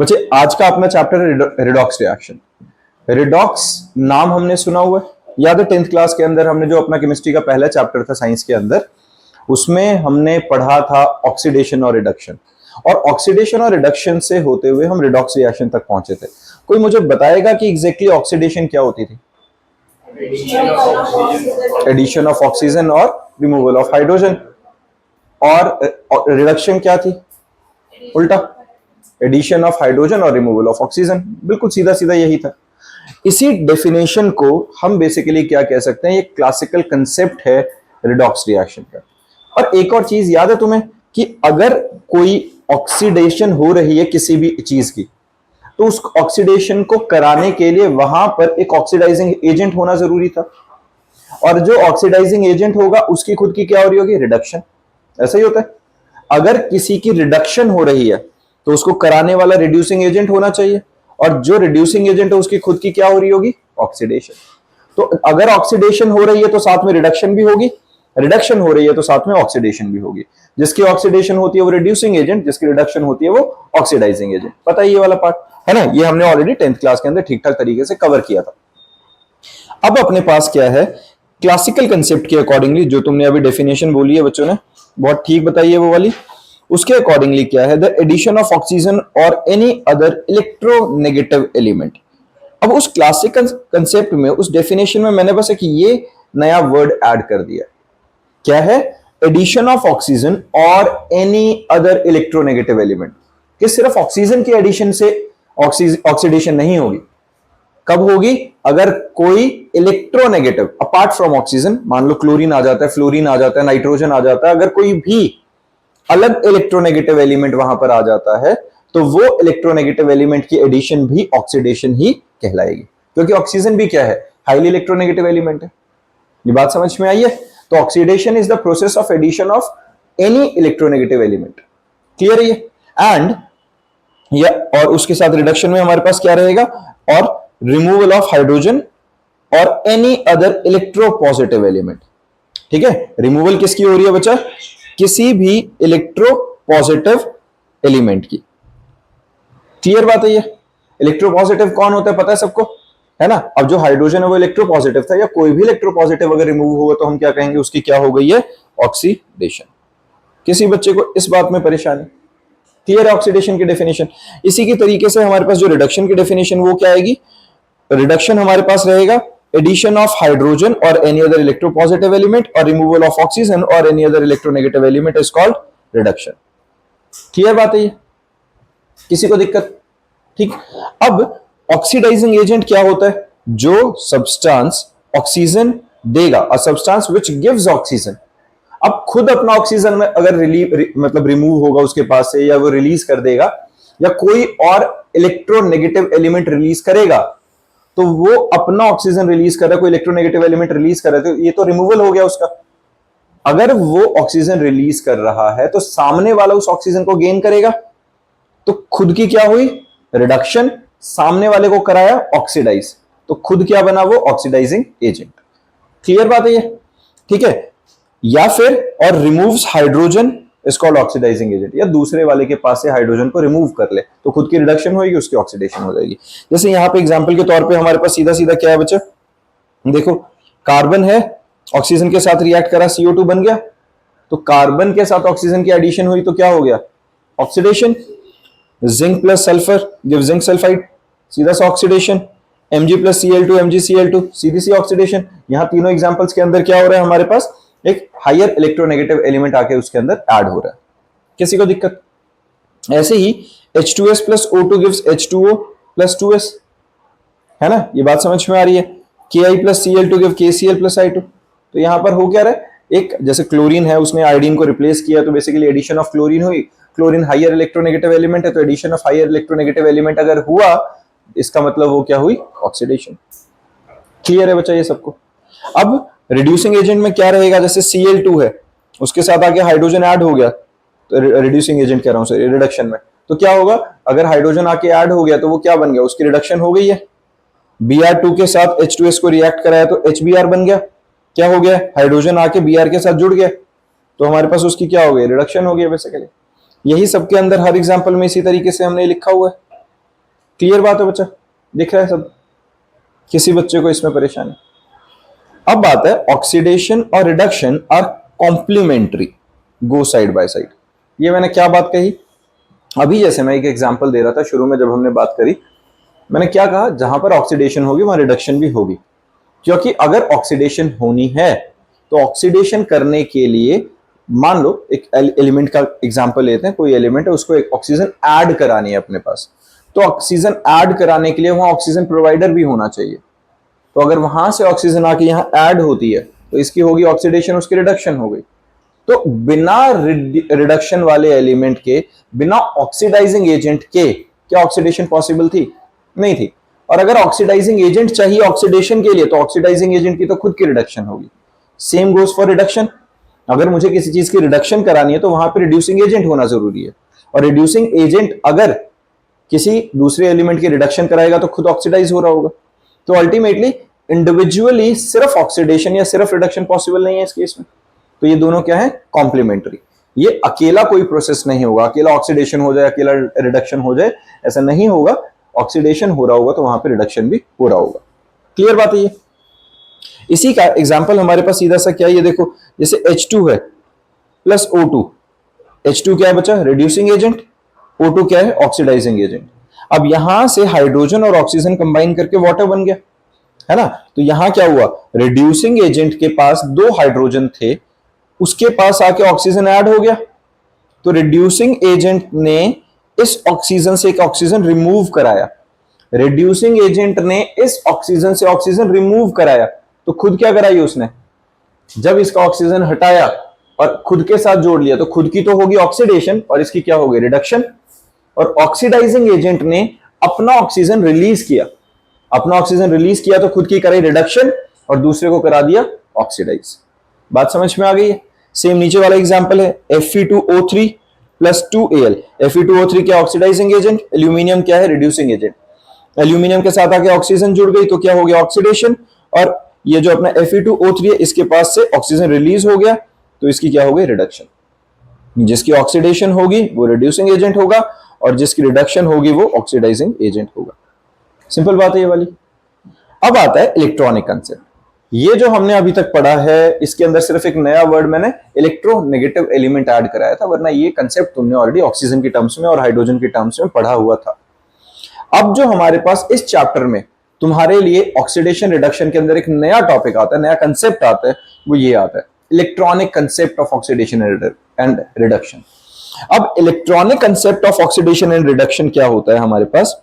बच्चे आज का अपना चैप्टर है रिडॉक्स रिएक्शन। रिडॉक्स नाम हमने सुना हुआ है, याद है 10th क्लास के अंदर हमने जो अपना केमिस्ट्री का पहला चैप्टर था साइंस के अंदर, उसमें हमने पढ़ा था ऑक्सीडेशन और रिडक्शन, और ऑक्सीडेशन और रिडक्शन से होते हुए हम रिडॉक्स रिएक्शन तक पहुंचे थे। कोई मुझे बताएगा कि एग्जैक्टली ऑक्सीडेशन क्या होती थी? एडिशन ऑफ ऑक्सीजन और रिमूवल ऑफ हाइड्रोजन। और रिडक्शन क्या थी? उल्टा, एडिशन ऑफ हाइड्रोजन और रिमूवल ऑफ ऑक्सीजन। बिल्कुल सीधा सीधा यही था। इसी डेफिनेशन को हम बेसिकली क्या कह सकते हैं, ये क्लासिकल कंसेप्ट है रिडॉक्स रिएक्शन का। और एक और चीज याद है तुम्हें कि अगर कोई ऑक्सीडेशन हो रही है किसी भी चीज की, तो उस ऑक्सीडेशन को कराने के लिए वहां पर एक ऑक्सीडाइजिंग एजेंट होना जरूरी था, और जो ऑक्सीडाइजिंग एजेंट होगा उसकी खुद की क्या हो रही होगी? रिडक्शन। ऐसा ही होता है, अगर किसी की रिडक्शन हो रही है तो उसको कराने वाला रिड्यूसिंग एजेंट होना चाहिए, और जो रिड्यूसिंग एजेंट है उसकी खुद की क्या हो रही होगी? ऑक्सीडेशन। तो अगर ऑक्सीडेशन हो रही है तो साथ में रिडक्शन भी होगी, रिडक्शन हो रही है तो साथ में ऑक्सीडेशन भी होगी। जिसकी ऑक्सीडेशन होती है वो रिड्यूसिंग एजेंट, जिसकी रिडक्शन होती है वो ऑक्सीडाइजिंग एजेंट। पता है ये वाला पार्ट है ना, ये हमने ऑलरेडी 10th क्लास के अंदर ठीक ठाक तरीके से कवर किया था। अब अपने पास क्या है, क्लासिकल कंसेप्ट के अकॉर्डिंगली जो तुमने अभी डेफिनेशन बोली है बच्चों ने, बहुत ठीक बताई है वो वाली, उसके अकॉर्डिंगली क्या है? द एडिशन ऑफ ऑक्सीजन और एनी अदर इलेक्ट्रोनेगेटिव एलिमेंट। अब उस क्लासिकल कंसेप्ट में, उस डेफिनेशन में मैंने बस एक ये नया वर्ड ऐड कर दिया। क्या है? एडिशन ऑफ ऑक्सीजन और एनी अदर इलेक्ट्रोनेगेटिव एलिमेंट। कि सिर्फ ऑक्सीजन की एडिशन से ऑक्सीडेशन नहीं होगी। कब होगी? अगर कोई इलेक्ट्रोनेगेटिव अपार्ट फ्रॉम ऑक्सीजन, मान लो क्लोरीन आ जाता है, फ्लोरीन आ जाता है, नाइट्रोजन आ जाता है, अगर कोई भी अलग इलेक्ट्रोनेगेटिव एलिमेंट वहां पर आ जाता है तो वो इलेक्ट्रोनेगेटिव एलिमेंट की एडिशन भी ऑक्सीडेशन ही कहलाएगी, क्योंकि ऑक्सीजन भी क्या है? हाईली इलेक्ट्रोनेगेटिव एलिमेंट है। ये बात समझ में आई है? तो oxidation is the process of addition of any electronegative element. Clear है ये? एंड या और उसके साथ रिडक्शन में हमारे पास क्या रहेगा? और रिमूवल ऑफ हाइड्रोजन और एनी अदर इलेक्ट्रोपॉजिटिव एलिमेंट। ठीक है, रिमूवल किसकी हो रही है बच्चा? किसी भी इलेक्ट्रोपॉजिटिव एलिमेंट की। क्लियर बात है ये? इलेक्ट्रोपॉजिटिव कौन होता है पता है सबको, है ना? अब जो हाइड्रोजन है वो इलेक्ट्रोपॉजिटिव था, या कोई भी इलेक्ट्रोपॉजिटिव अगर रिमूव होगा तो हम क्या कहेंगे? उसकी क्या हो गई है? ऑक्सीडेशन। किसी बच्चे को इस बात में परेशानी? क्लियर है ऑक्सीडेशन की डेफिनेशन? इसी की तरीके से हमारे पास जो रिडक्शन की डेफिनेशन वो क्या आएगी? रिडक्शन हमारे पास रहेगा एडिशन ऑफ हाइड्रोजन और एनी अदर इलेक्ट्रोपॉजिटिव एलिमेंट, और रिमूवल ऑफ ऑक्सीजन और any other electronegative element is called reduction. Clear बात है ये? किसी को दिक्कत? ठीक। अब ऑक्सीडाइजिंग एजेंट क्या होता है? जो सब्सटेंस ऑक्सीजन देगा, अ सब्सटेंस व्हिच गिव्स ऑक्सीजन। अब खुद अपना ऑक्सीजन में अगर मतलब रिमूव होगा उसके पास से, या वो रिलीज कर देगा, या कोई और इलेक्ट्रोनेगेटिव एलिमेंट रिलीज करेगा, तो वो अपना ऑक्सीजन रिलीज कर रहा है, कोई इलेक्ट्रोनेगेटिव एलिमेंट रिलीज कर रहा है, तो ये तो रिमूवल हो गया उसका। अगर वो ऑक्सीजन रिलीज कर रहा है तो सामने वाला उस ऑक्सीजन को गेन करेगा, तो खुद की क्या हुई? रिडक्शन। सामने वाले को कराया ऑक्सीडाइज, तो खुद क्या बना? वो ऑक्सीडाइजिंग एजेंट। क्लियर बात है ये? ठीक है। या फिर और removes hydrogen is called oxidising agent, या दूसरे वाले के पास से हाइड्रोजन को रिमूव कर ले तो खुद की रिडक्शन होगी, उसकी ऑक्सीडेशन हो जाएगी। जैसे यहां पे एग्जांपल के तौर पे हमारे पास सीधा सीधा क्या है बच्चे? देखो, कार्बन है, ऑक्सीजन के साथ रिएक्ट करा, CO2 बन गया, तो कार्बन के साथ ऑक्सीजन की एडिशन हुई तो क्या हो गया? Oxidation. Zinc plus sulphur give zinc sulphide, सीधा सा oxidation. Mg plus Cl2 MgCl2, सीधी सी ऑक्सीडेशन। यहां तीनों एग्जांपल्स के अंदर क्या हो रहा है? हमारे पास एक हायर इलेक्ट्रोनेगेटिव एलिमेंट आके उसके अंदर ऐड हो रहा है। किसी को दिक्कत? ऐसे ही H2S plus O2 gives H2O plus 2S, है ना? ये बात समझ में आ रही है? Ki plus Cl2 give KCl plus I2। तो यहां पर हो क्या रहा है? एक जैसे क्लोरीन है, उसने आयोडीन को रिप्लेस किया, तो बेसिकली एडिशन ऑफ क्लोरीन हुई। क्लोरीन हायर इलेक्ट्रोनेगेटिव एलिमेंट है, तो addition of higher electronegative element अगर हुआ, इसका मतलब वो क्या हुई? ऑक्सीडेशन। क्लियर है बच्चा ये सबको? अब रिड्यूसिंग एजेंट में क्या रहेगा? जैसे Cl2 है, उसके साथ आगे हाइड्रोजन ऐड हो गया, तो रिड्यूसिंग एजेंट कह रहा हूं रिडक्शन में, तो क्या होगा? अगर हाइड्रोजन आके ऐड हो गया तो वो क्या बन गया? उसकी रिडक्शन हो गई है। Br2 के साथ H2S को रिएक्ट कराया तो HBr बन गया। क्या हो गया? हाइड्रोजन आके Br के साथ जुड़ गया, तो हमारे पास उसकी क्या हो गई? रिडक्शन हो गई बेसिकली। यही सबके अंदर हर एग्जांपल में इसी तरीके से हमने लिखा हुआ है। क्लियर बात है बच्चा, दिख रहा है सब, किसी बच्चे को इसमें परेशानी? अब बात है ऑक्सीडेशन और reduction are complementary, go side by side. ये मैंने क्या बात कही अभी? जैसे मैं एक एग्जांपल दे रहा था शुरू में जब हमने बात करी, मैंने क्या कहा, जहां पर ऑक्सीडेशन होगी वहां रिडक्शन भी होगी, क्योंकि अगर ऑक्सीडेशन होनी है तो ऑक्सीडेशन करने के लिए, मान लो एक एलिमेंट का एग्जांपल लेते हैं, कोई एलिमेंट है, उसको एक ऑक्सीजन ऐड करानी है अपने पास, तो ऑक्सीजन ऐड कराने के लिए वहां ऑक्सीजन प्रोवाइडर भी होना चाहिए। तो अगर वहां से ऑक्सीजन आके यहां ऐड होती है तो इसकी होगी ऑक्सीडेशन, उसकी रिडक्शन हो गई। तो बिना रिडक्शन वाले एलिमेंट के, बिना ऑक्सीडाइजिंग एजेंट के क्या ऑक्सीडेशन पॉसिबल थी? नहीं थी। और अगर ऑक्सीडाइजिंग एजेंट चाहिए ऑक्सीडेशन के लिए तो ऑक्सीडाइजिंग एजेंट की तो खुद की रिडक्शन होगी। Same goes for reduction. अगर मुझे किसी चीज की रिडक्शन करानी है तो वहां पे रिड्यूसिंग एजेंट होना जरूरी है, और रिड्यूसिंग एजेंट अगर किसी दूसरे एलिमेंट की रिडक्शन कराएगा तो खुद ऑक्सीडाइज हो रहा होगा। तो अल्टीमेटली इंडिविजुअली सिर्फ ऑक्सीडेशन या सिर्फ रिडक्शन पॉसिबल नहीं है इस केस में। तो ये दोनों क्या है? कॉम्प्लीमेंट्री। ये अकेला कोई प्रोसेस नहीं होगा, अकेला ऑक्सीडेशन हो जाए अकेला रिडक्शन हो जाए, ऐसा नहीं होगा। ऑक्सीडेशन हो रहा होगा तो वहां पे रिडक्शन भी हो रहा होगा। क्लियर बात है ये? इसी का एग्जांपल हमारे पास सीधा सा क्या है, ये देखो, जैसे H2 है प्लस O2। H2 क्या है बच्चा? Reducing agent. O2 क्या है? Oxidising agent. अब यहां से हाइड्रोजन और ऑक्सीजन कंबाइन करके वाटर बन गया, है ना? तो यहां क्या हुआ? रिड्यूसिंग एजेंट के पास दो हाइड्रोजन थे, उसके पास आके ऑक्सीजन ऐड हो गया, तो रिड्यूसिंग एजेंट ने इस ऑक्सीजन से एक ऑक्सीजन रिमूव कराया। रिड्यूसिंग एजेंट ने इस ऑक्सीजन से ऑक्सीजन रिमूव कराया, तो खुद क्या कराई उसने? जब इसका ऑक्सीजन हटाया और खुद के साथ जोड़ लिया तो खुद की तो होगी ऑक्सीडेशन और इसकी क्या होगी? रिडक्शन। और ऑक्सीडाइजिंग एजेंट ने अपना ऑक्सीजन रिलीज किया, अपना ऑक्सीजन रिलीज किया तो खुद की कराई रिडक्शन और दूसरे को करा दिया ऑक्सीडाइज। बात समझ में आ गई है? सेम नीचे वाला एग्जांपल है Fe2O3 प्लस 2Al। Fe2O3 क्या? Oxidising agent. एल्यूमिनियम क्या है? Reducing agent. एल्यूमिनियम के साथ आके ऑक्सीजन जुड़ गई तो क्या हो गया? ऑक्सीडेशन। और ये जो अपना Fe2O3 है इसके पास से ऑक्सीजन रिलीज हो गया तो इसकी क्या हो गई? रिडक्शन। जिसकी ऑक्सीडेशन होगी वो रिड्यूसिंग एजेंट होगा और जिसकी रिडक्शन होगी वो ऑक्सीडाइजिंग एजेंट होगा। सिंपल बात है ये वाली। अब आता है इलेक्ट्रॉनिक कंसेप्ट। ये जो हमने अभी तक पढ़ा है इसके अंदर सिर्फ एक नया वर्ड मैंने इलेक्ट्रोनेगेटिव एलिमेंट ऐड कराया था, वरना ये कंसेप्ट तुमने ऑलरेडी ऑक्सीजन की टर्म्स में और हाइड्रोजन की टर्म्स में पढ़ा हुआ था। अब जो हमारे पास इस चैप्टर में तुम्हारे लिए ऑक्सीडेशन रिडक्शन के अंदर एक नया टॉपिक आता है, नया कंसेप्ट आता है, वो ये आता है electronic concept of oxidation and reduction. अब electronic concept of oxidation and reduction क्या होता है हमारे पास?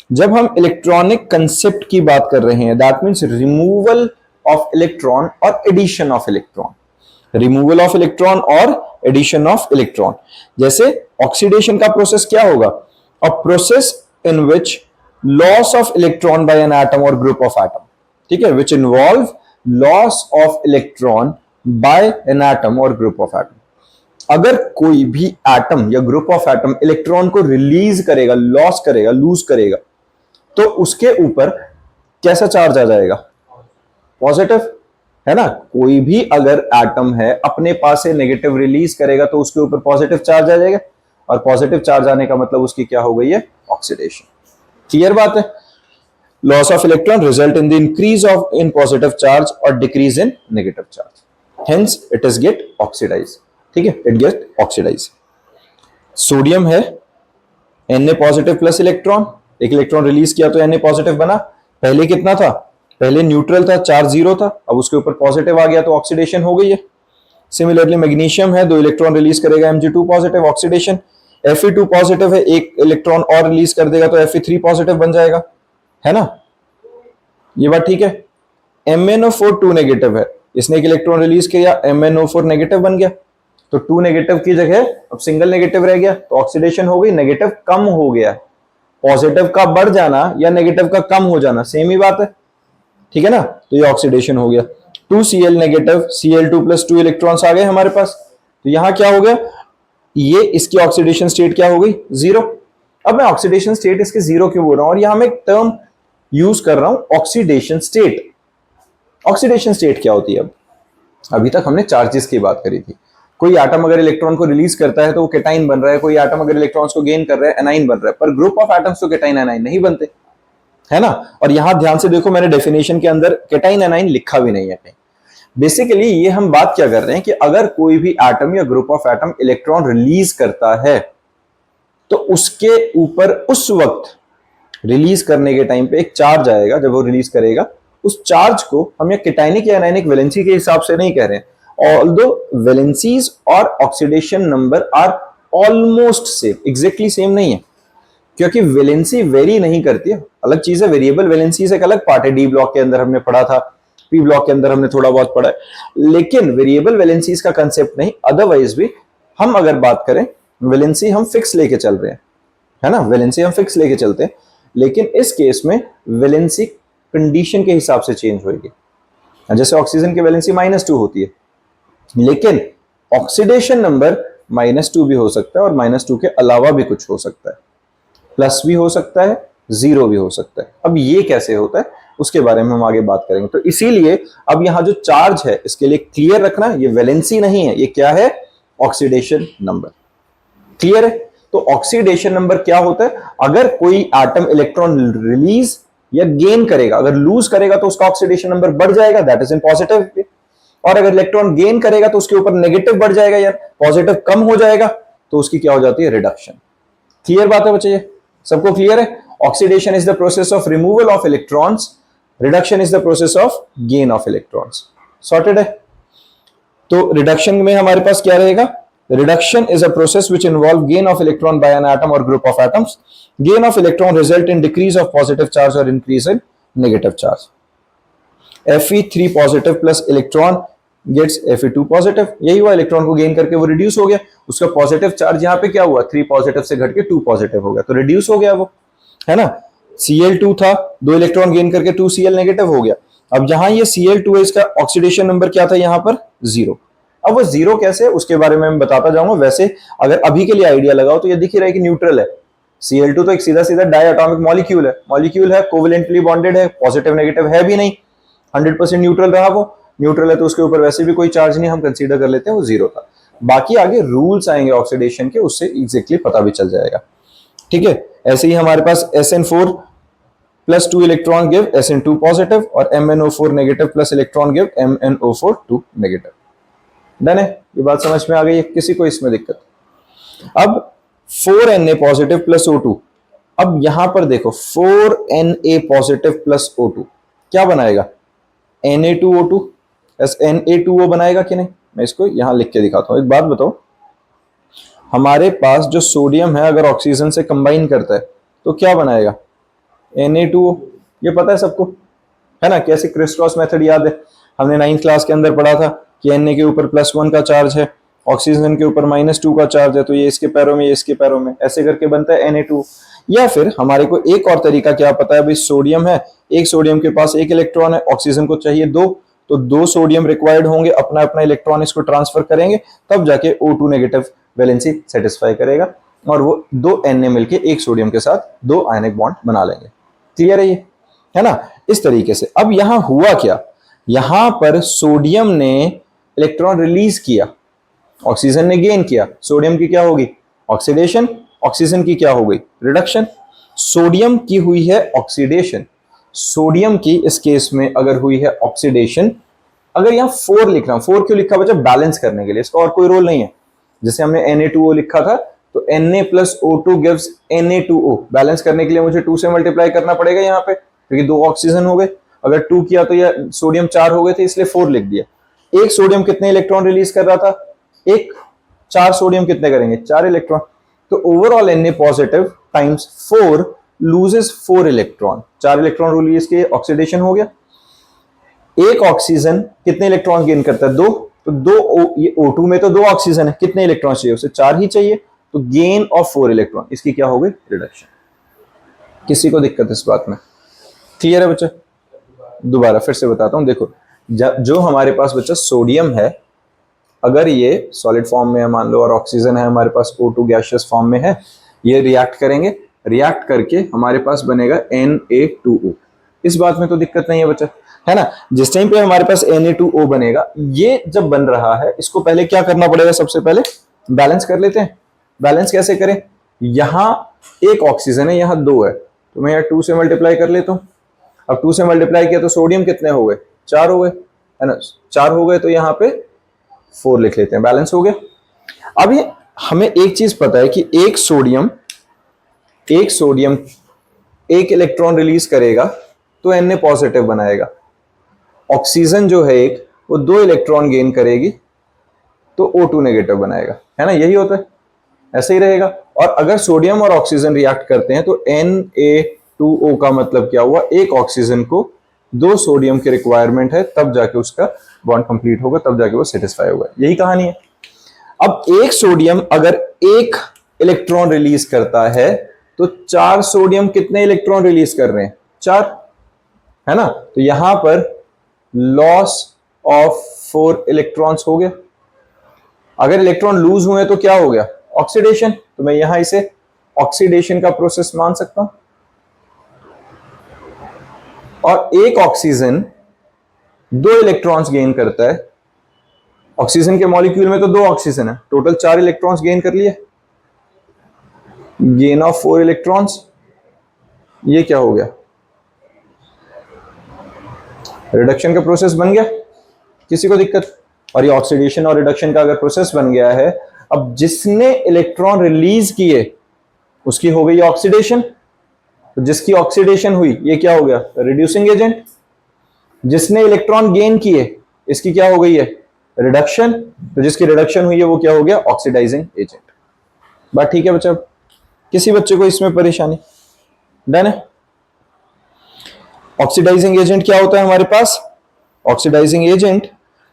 जब हम इलेक्ट्रॉनिक कंसेप्ट की बात कर रहे हैं, that means removal of electron और addition of electron. Removal of electron और एडिशन ऑफ इलेक्ट्रॉन। जैसे ऑक्सीडेशन का प्रोसेस क्या होगा? A process in which loss of electron by an atom और ग्रुप ऑफ एटम, ठीक है, which involve loss of electron by an atom और group of atom. अगर कोई भी एटम या ग्रुप ऑफ एटम इलेक्ट्रॉन को रिलीज करेगा, लॉस करेगा, लूज करेगा, तो उसके ऊपर कैसा चार्ज आ जाएगा? पॉजिटिव, है ना? कोई भी अगर एटम है अपने पास से नेगेटिव रिलीज करेगा तो उसके ऊपर पॉजिटिव चार्ज आ जाएगा, और पॉजिटिव चार्ज आने का मतलब उसकी क्या हो गई है? ऑक्सीडेशन। क्लियर बात है? Loss of electron result in the increase of in positive charge और decrease in negative charge, hence it is get oxidise. ठीक है, इट गेट ऑक्सीडाइज। सोडियम है, Na पॉजिटिव प्लस इलेक्ट्रॉन, एक इलेक्ट्रॉन रिलीज किया तो Na positive बना। पहले कितना था? पहले न्यूट्रल था, चार्ज जीरो था, अब उसके ऊपर पॉजिटिव आ गया तो ऑक्सीडेशन हो गई है। सिमिलरली मैग्नीशियम है, दो इलेक्ट्रॉन रिलीज करेगा, Mg2 positive, oxidation. Fe2 positive है, एक इलेक्ट्रॉन और रिलीज कर देगा तो Fe3 पॉजिटिव बन जाएगा, है ना? ये बात ठीक है। MnO4 2 नेगेटिव है, इसने एक इलेक्ट्रॉन रिलीज किया, MnO4 नेगेटिव बन गया, तो 2 नेगेटिव की जगह अब सिंगल नेगेटिव रह गया तो ऑक्सीडेशन हो गई, नेगेटिव कम हो गया। पॉजिटिव का बढ़ जाना या नेगेटिव का कम हो जाना सेम ही बात है, ठीक है ना? तो ये ऑक्सीडेशन हो गया। 2Cl negative, Cl2 plus 2 electrons आ गए हमारे पास, तो यहां क्या हो गया? ये इसकी ऑक्सीडेशन स्टेट क्या हो गई? जीरो। अब मैं ऑक्सीडेशन स्टेट इसके जीरो क्यों बोल रहा हूं, और यहां मैं एक टर्म यूज कर रहा हूं ऑक्सीडेशन स्टेट। ऑक्सीडेशन स्टेट क्या होती है? अब अभी तक हमने चार्जेस की बात करी थी, कोई एटम अगर इलेक्ट्रॉन को रिलीज करता है तो वो केटाइन बन रहा है, कोई एटम अगर इलेक्ट्रॉन्स को गेन कर रहा है एनाइन बन रहा है, पर ग्रुप ऑफ एटम्स तो केटाइन एनाइन नहीं बनते, है ना। और यहां ध्यान से देखो, मैंने डेफिनेशन के अंदर केटाइन एनाइन लिखा भी नहीं है कहीं। बेसिकली ये हम बात क्या कर रहे हैं कि अगर कोई भी एटम या group of atom electron release करता है तो उसके ऊपर उस वक्त रिलीज करने के टाइम पे एक चार्ज आएगा, जब वो रिलीज करेगा उस चार्ज को हम या केटाइनिक या एनाइनिक वैलेंसी के हिसाब से नहीं कह रहे हैं, ऑल्दो वैलेंसीज और oxidation number are almost same, exactly same नहीं है, क्योंकि वैलेंसी वेरी नहीं करती है, अलग चीज है। वेरिएबल वैलेंसी से एक अलग पार्ट है, डी ब्लॉक के अंदर हमने पढ़ा था, पी ब्लॉक के अंदर हमने थोड़ा बहुत पढ़ा है, लेकिन वेरिएबल वैलेंसीज का कंसेप्ट नहीं। अदरवाइज भी हम अगर बात करें वैलेंसी हम फिक्स लेके चल रहे हैं, है ना, वैलेंसी हम फिक्स लेके चलते हैं, लेकिन इस केस में वैलेंसी कंडीशन के हिसाब से चेंज होगी। जैसे ऑक्सीजन की वैलेंसी -2 होती है, लेकिन ऑक्सीडेशन नंबर -2 भी हो सकता है और -2 के अलावा भी कुछ हो सकता है, प्लस भी हो सकता है, 0 भी हो सकता है। अब ये कैसे होता है उसके बारे में हम आगे बात करेंगे। तो इसीलिए अब यहां जो चार्ज है इसके लिए क्लियर रखना, ये वैलेंसी नहीं है, ये क्या है, ऑक्सीडेशन नंबर। क्लियर है। तो ऑक्सीडेशन नंबर क्या होता है, अगर कोई एटम इलेक्ट्रॉन रिलीज या गेन करेगा, अगर लूज करेगा तो उसका ऑक्सीडेशन नंबर बढ़ जाएगा, दैट इज इन पॉजिटिव, और अगर इलेक्ट्रॉन गेन करेगा तो उसके ऊपर नेगेटिव बढ़ जाएगा या पॉजिटिव कम हो जाएगा, तो उसकी क्या हो जाती है, रिडक्शन। क्लियर बात है बच्चे, ये सबको क्लियर है। Oxidation is the process of removal of electrons, reduction is the process of gain of electrons. Sorted है। तो रिडक्शन में हमारे पास क्या रहेगा, reduction is a process which involve gain of electron by an atom or group of atoms. Gain of electron result in decrease of positive charge or increase in negative charge. Fe3 positive plus electron gets Fe2 positive, यही हुआ, electron को gain करके वो reduce हो गया, उसका positive charge यहाँ पे क्या हुआ, 3 पॉजिटिव से घट के 2 पॉजिटिव हो गया, तो रिड्यूस हो गया वो, है ना। Cl2 था, 2 इलेक्ट्रॉन गेन करके 2Cl नेगेटिव हो गया। अब यहां ये Cl2 है, इसका ऑक्सीडेशन नंबर क्या था यहाँ पर, 0। अब वो 0 कैसे, उसके बारे में मैं बताता जाऊंगा। वैसे अगर अभी के लिए आइडिया लगाओ तो ये दिख ही रहा है कि न्यूट्रल है। Cl2 तो एक सीधा सीधा डायटोमिक मॉलिक्यूल है, कोवेलेंटली बॉन्डेड है, पॉजिटिव नेगेटिव है भी नहीं, 100% न्यूट्रल रहा। वो न्यूट्रल है तो उसके ऊपर वैसे भी कोई चार्ज नहीं, हम कंसीडर कर लेते हैं वो 0 था। बाकी आगे रूल्स आएंगे ऑक्सीडेशन के, उससे एग्जैक्टली पता भी चल जाएगा। ठीक है। ऐसे ही हमारे पास SN4 plus 2 electron give SN2 positive, और MnO4 negative plus electron give MnO4 2 negative. Done है, ये बात समझ में आ गई है, किसी को इसमें दिक्कत। अब 4Na पॉजिटिव प्लस O2, अब यहां पर देखो 4Na पॉजिटिव प्लस O2 क्या बनाएगा, Na2O2 Na2O बनाएगा कि नहीं, मैं इसको यहां लिख के दिखाता हूं। एक बात बताओ, हमारे पास जो सोडियम है अगर ऑक्सीजन से कंबाइन करता है तो क्या बनाएगा, Na2O, ये पता है सबको, है ना। कैसे क्रिस क्रॉस मेथड याद है, हमने 9th क्लास के अंदर पढ़ा था कि Na के ऊपर +1 का चार्ज है, ऑक्सीजन के ऊपर -2 का चार्ज है, तो ये इसके पैरों में, ये इसके पैरों में, ऐसे करके बनता है Na2। या फिर हमारे को एक और तरीका क्या पता है, भाई सोडियम है, एक सोडियम के पास 1 इलेक्ट्रॉन है, ऑक्सीजन को चाहिए 2, तो 2 सोडियम रिक्वायर्ड होंगे, अपना अपना इलेक्ट्रॉन इसको ट्रांसफर करेंगे, तब जाके O2 नेगेटिव वैलेंसी सेटिस्फाई करेगा, और वो 2 Na मिलके एक सोडियम के साथ 2 आयनिक बॉन्ड बना लेंगे। क्लियर है ये, है ना। इस तरीके से अब यहां हुआ क्या, यहां पर सोडियम ने इलेक्ट्रॉन रिलीज किया, ऑक्सीजन ने गेन किया, सोडियम की क्या होगी, ऑक्सीडेशन, ऑक्सीजन की क्या हो गई, रिडक्शन। सोडियम की हुई है ऑक्सीडेशन, सोडियम की इस केस में अगर हुई है ऑक्सीडेशन, अगर यहां 4 लिख रहा हूं, 4 क्यों लिखा बच्चा, बैलेंस करने के लिए, इसका और कोई रोल नहीं है। जैसे हमने Na2O लिखा था तो Na plus O2 gives Na2O, balance करने के लिए मुझे 2 से मल्टीप्लाई करना पड़ेगा यहाँ पे, क्योंकि 2 ऑक्सीजन हो गए, अगर 2 किया तो यह सोडियम 4 हो गए थे, इसलिए 4 लिख दिया। एक सोडियम कितने इलेक्ट्रॉन रिलीज कर रहा था, एक, 4 सोडियम कितने करेंगे, 4 इलेक्ट्रॉन, तो overall Na positive times 4 loses 4 electron, 4 electron release के ऑक्सीडेशन हो गया। एक ऑक्सीजन कितने इलेक्ट्रॉन गेन करता है, 2, तो 2 ये O2 में तो 2 ऑक्सीजन है, कितने इलेक्ट्रॉन चाहिए उसे, 4 ही चाहिए, तो गेन ऑफ 4 इलेक्ट्रॉन, इसकी क्या हो गई, रिडक्शन। किसी को दिक्कत इस बात में, क्लियर है बच्चा। दोबारा फिर से बताता हूं, देखो जो हमारे पास बच्चा सोडियम है, अगर ये सॉलिड फॉर्म में है मान लो, और ऑक्सीजन है हमारे पास O2 गैसियस फॉर्म में है, ये रिएक्ट करेंगे, रिएक्ट करके हमारे पास बनेगा Na2O। इस बात में तो दिक्कत नहीं है बच्चा, है ना। जिस टाइम पे हमारे पास Na2O बनेगा, ये जब बन रहा है, इसको पहले क्या करना पड़ेगा, सबसे पहले बैलेंस कर लेते हैं। बैलेंस कैसे करें, यहां एक ऑक्सीजन है, यहां दो है, तो मैं यहाँ 2 से मल्टीप्लाई कर लेता हूं। अब 2 से मल्टीप्लाई किया तो सोडियम कितने हो गए, 4 हो गए, है ना। 4 हो गए तो यहाँ पे 4 लिख लेते हैं, बैलेंस हो गया। अब ये हमें एक चीज पता है कि एक सोडियम एक इलेक्ट्रॉन रिलीज करेगा तो Na पॉजिटिव बनाएगा। ऑक्सीजन जो है एक, वो 2 इलेक्ट्रॉन गेन करेगी तो O2 नेगेटिव बनाएगा, है ना, यही होता है, ऐसे ही रहेगा। और अगर सोडियम और ऑक्सीजन रिएक्ट करते हैं तो Na2O का मतलब क्या हुआ, एक ऑक्सीजन को 2 सोडियम की रिक्वायरमेंट है, तब जाके उसका बॉन्ड कंप्लीट होगा, तब जाके वो सेटिस्फाई होगा, यही कहानी है। अब एक सोडियम अगर एक इलेक्ट्रॉन रिलीज करता है तो 4 सोडियम कितने इलेक्ट्रॉन रिलीज कर रहे हैं, 4, है ना। तो यहां पर लॉस ऑफ 4 इलेक्ट्रॉन्स हो गया। अगर इलेक्ट्रॉन लूज हुए तो क्या हो गया, ऑक्सीडेशन, तो मैं यहां इसे ऑक्सीडेशन का प्रोसेस मान सकता हूं। और एक ऑक्सीजन 2 इलेक्ट्रॉन्स गेन करता है, ऑक्सीजन के मॉलिक्यूल में तो 2 ऑक्सीजन है, टोटल 4 इलेक्ट्रॉन्स गेन कर लिए, गेन ऑफ 4 इलेक्ट्रॉन्स, ये क्या हो गया, रिडक्शन का प्रोसेस बन गया, किसी को दिक्कत। और ये ऑक्सीडेशन और रिडक्शन का अगर प्रोसेस बन गया है, अब जिसने इलेक्ट्रॉन रिलीज किए उसकी हो गई ऑक्सीडेशन, तो जिसकी ऑक्सीडेशन हुई ये क्या हो गया, रिड्यूसिंग एजेंट। जिसने इलेक्ट्रॉन गेन किए इसकी क्या हो गई है, रिडक्शन, तो जिसकी रिडक्शन हुई है वो क्या हो गया, ऑक्सीडाइजिंग एजेंट। बात ठीक है बच्चा, किसी बच्चे को इसमें परेशानी, डन है। ऑक्सीडाइजिंग एजेंट क्या होता है हमारे पास, oxidising agent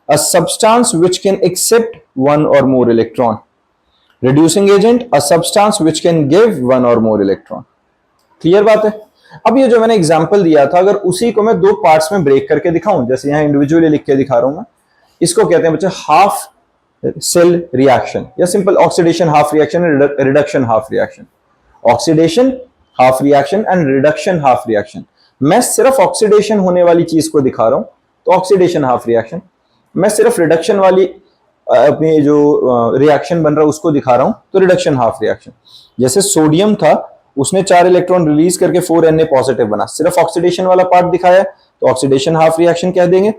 a substance which can accept 1 or more electron, reducing agent a substance which can give 1 or more electron. Clear बात है। अब ये जो मैंने एग्जांपल दिया था, अगर उसी को मैं 2 पार्ट्स में ब्रेक करके दिखाऊं, जैसे यहां इंडिविजुअली लिख के दिखा रहा हूं मैं, इसको कहते हैं बच्चे हाफ सेल रिएक्शन, या simple oxidation half reaction, reduction half reaction. Oxidation half reaction and reduction half reaction. मैं सिर्फ ऑक्सीडेशन होने वाली चीज को दिखा रहा हूं तो ऑक्सीडेशन हाफ रिएक्शन, मैं सिर्फ रिडक्शन वाली अपनी जो रिएक्शन बन रहा है उसको दिखा रहा हूं तो रिडक्शन हाफ रिएक्शन। जैसे सोडियम था, उसने 4 इलेक्ट्रॉन रिलीज करके 4 Na पॉजिटिव बना, सिर्फ ऑक्सीडेशन वाला पार्ट दिखाया तो ऑक्सीडेशन हाफ रिएक्शन कह देंगे।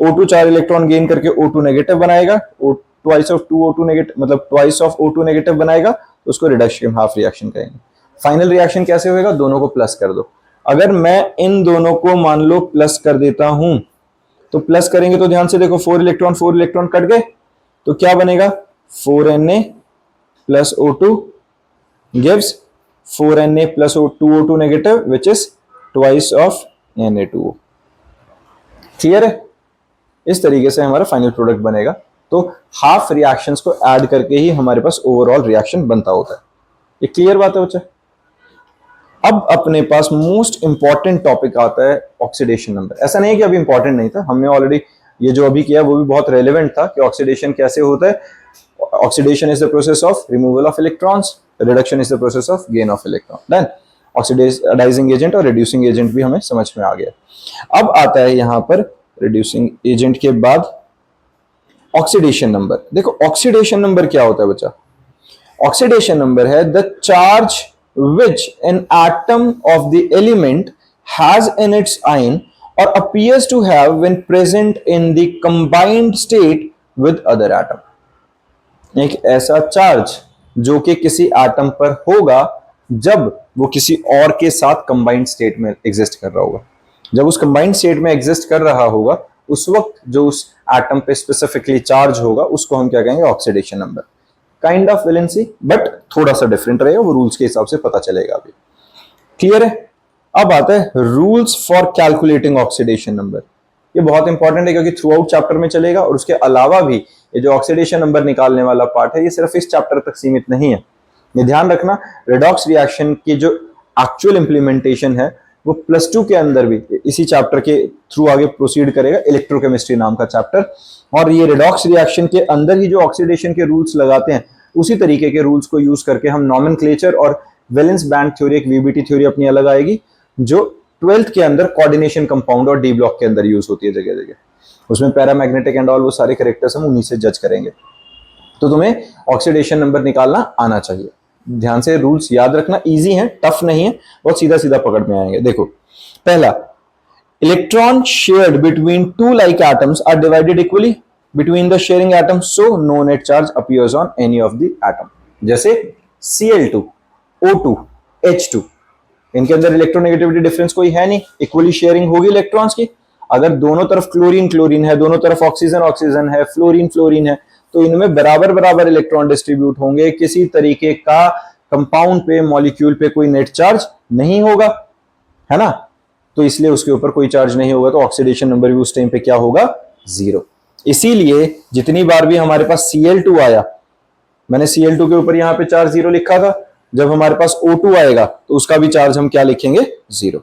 O2 4 इलेक्ट्रॉन गेन करके O2 नेगेटिव बनाएगा, ट्वाइस ऑफ 2O2 नेगेटिव, मतलब ट्वाइस ऑफ O2 नेगेटिव बनाएगा, तो उसको रिडक्शन हाफ रिएक्शन कहेंगे। फाइनल रिएक्शन कैसे होगा, दोनों को प्लस कर दो। अगर मैं इन दोनों को मान लो प्लस कर देता हूं, तो प्लस करेंगे तो ध्यान से देखो, 4 इलेक्ट्रॉन कट गए, तो क्या बनेगा, 4Na plus O2 gives 4Na plus 2O2 negative which is twice of Na2O। Clear है। इस तरीके से हमारा फाइनल प्रोडक्ट बनेगा। तो हाफ रिएक्शंस को ऐड करके ही हमारे पास ओवरऑल रिएक्शन बनता होता है। ये क्लियर बात है बच्चा। अब अपने पास मोस्ट इंपॉर्टेंट टॉपिक आता है ऑक्सीडेशन नंबर। ऐसा नहीं है कि अभी इंपॉर्टेंट नहीं था, हमने ऑलरेडी ये जो अभी किया वो भी बहुत रेलेवेंट था कि ऑक्सीडेशन कैसे होता है। Oxidation is the process of removal of electrons, reduction is the process of gain of electron. Then oxidising agent और रिड्यूसिंग एजेंट भी हमें समझ में आ गया। अब आता है यहां पर रिड्यूसिंग एजेंट के बाद ऑक्सीडेशन नंबर। देखो ऑक्सीडेशन नंबर क्या होता है बच्चा, ऑक्सीडेशन नंबर है the charge which an atom of the element has in its ion or appears to have when present in the combined state with other atom। एक ऐसा charge जो कि किसी एटम पर होगा जब वो किसी और के साथ कंबाइंड स्टेट में एग्जिस्ट कर रहा होगा। जब उस कंबाइंड स्टेट में एग्जिस्ट कर रहा होगा उस वक्त जो उस एटम पे स्पेसिफिकली चार्ज होगा उसको हम क्या कहेंगे, oxidation number. Kind of valency but थोड़ा सा डिफरेंट रहेगा, वो रूल्स के हिसाब से पता चलेगा अभी। क्लियर है। अब आता है rules for calculating oxidation number. ये बहुत इंपॉर्टेंट है क्योंकि थ्रू आउट चैप्टर में चलेगा और उसके अलावा भी ये जो ऑक्सीडेशन नंबर निकालने वाला पार्ट है ये सिर्फ इस चैप्टर तक सीमित नहीं है। ये ध्यान रखना, रिडॉक्स रिएक्शन की जो एक्चुअल इंप्लीमेंटेशन है वो +2 के अंदर भी इसी चैप्टर के थ्रू आगे प्रोसीड करेगा, इलेक्ट्रोकेमिस्ट्री नाम का चैप्टर। और ये रिडॉक्स रिएक्शन के अंदर ही जो ऑक्सीडेशन के रूल्स लगाते हैं उसी तरीके के रूल्स को यूज करके हम नॉमेनक्लेचर और वैलेंस बैंड थ्योरी, एक वीबीटी थ्योरी अपनी अलग आएगी जो 12th के अंदर कोऑर्डिनेशन कंपाउंड और डी ब्लॉक के अंदर यूज होती है जगह जगह, उसमें पैरामैग्नेटिक एंड ऑल वो सारे कैरेक्टर्स हम उन्हीं से जज करेंगे। तो तुम्हें ऑक्सीडेशन नंबर निकालना आना चाहिए। ध्यान से रूल्स याद रखना, इजी हैं, टफ नहीं है, बहुत सीधा सीधा पकड़ में आएंगे। देखो पहला, electron shared between two like atoms are divided equally between the sharing atoms, so no net charge appears on any of the atom. जैसे Cl2, O2, H2, इनके अंदर इलेक्ट्रोनेगेटिविटी डिफरेंस कोई है नहीं, इक्वली शेयरिंग होगी इलेक्ट्रॉन्स की। अगर दोनों तरफ क्लोरीन क्लोरीन है, दोनों तरफ ऑक्सीजन ऑक्सीजन है, फ्लोरीन फ्लोरीन है, तो इनमें बराबर बराबर इलेक्ट्रॉन डिस्ट्रीब्यूट होंगे, किसी तरीके का कंपाउंड पे मॉलिक्यूल पे कोई नेट चार्ज नहीं होगा, है ना। तो इसलिए उसके ऊपर कोई चार्ज नहीं होगा, तो ऑक्सीडेशन नंबर भी उस टाइम पे क्या होगा, 0। इसीलिए जितनी बार भी हमारे पास Cl2 आया, मैंने Cl2 के ऊपर यहां पे चार्ज 0 लिखा था, जब हमारे पास O2 आएगा तो उसका भी चार्ज हम क्या लिखेंगे, 0।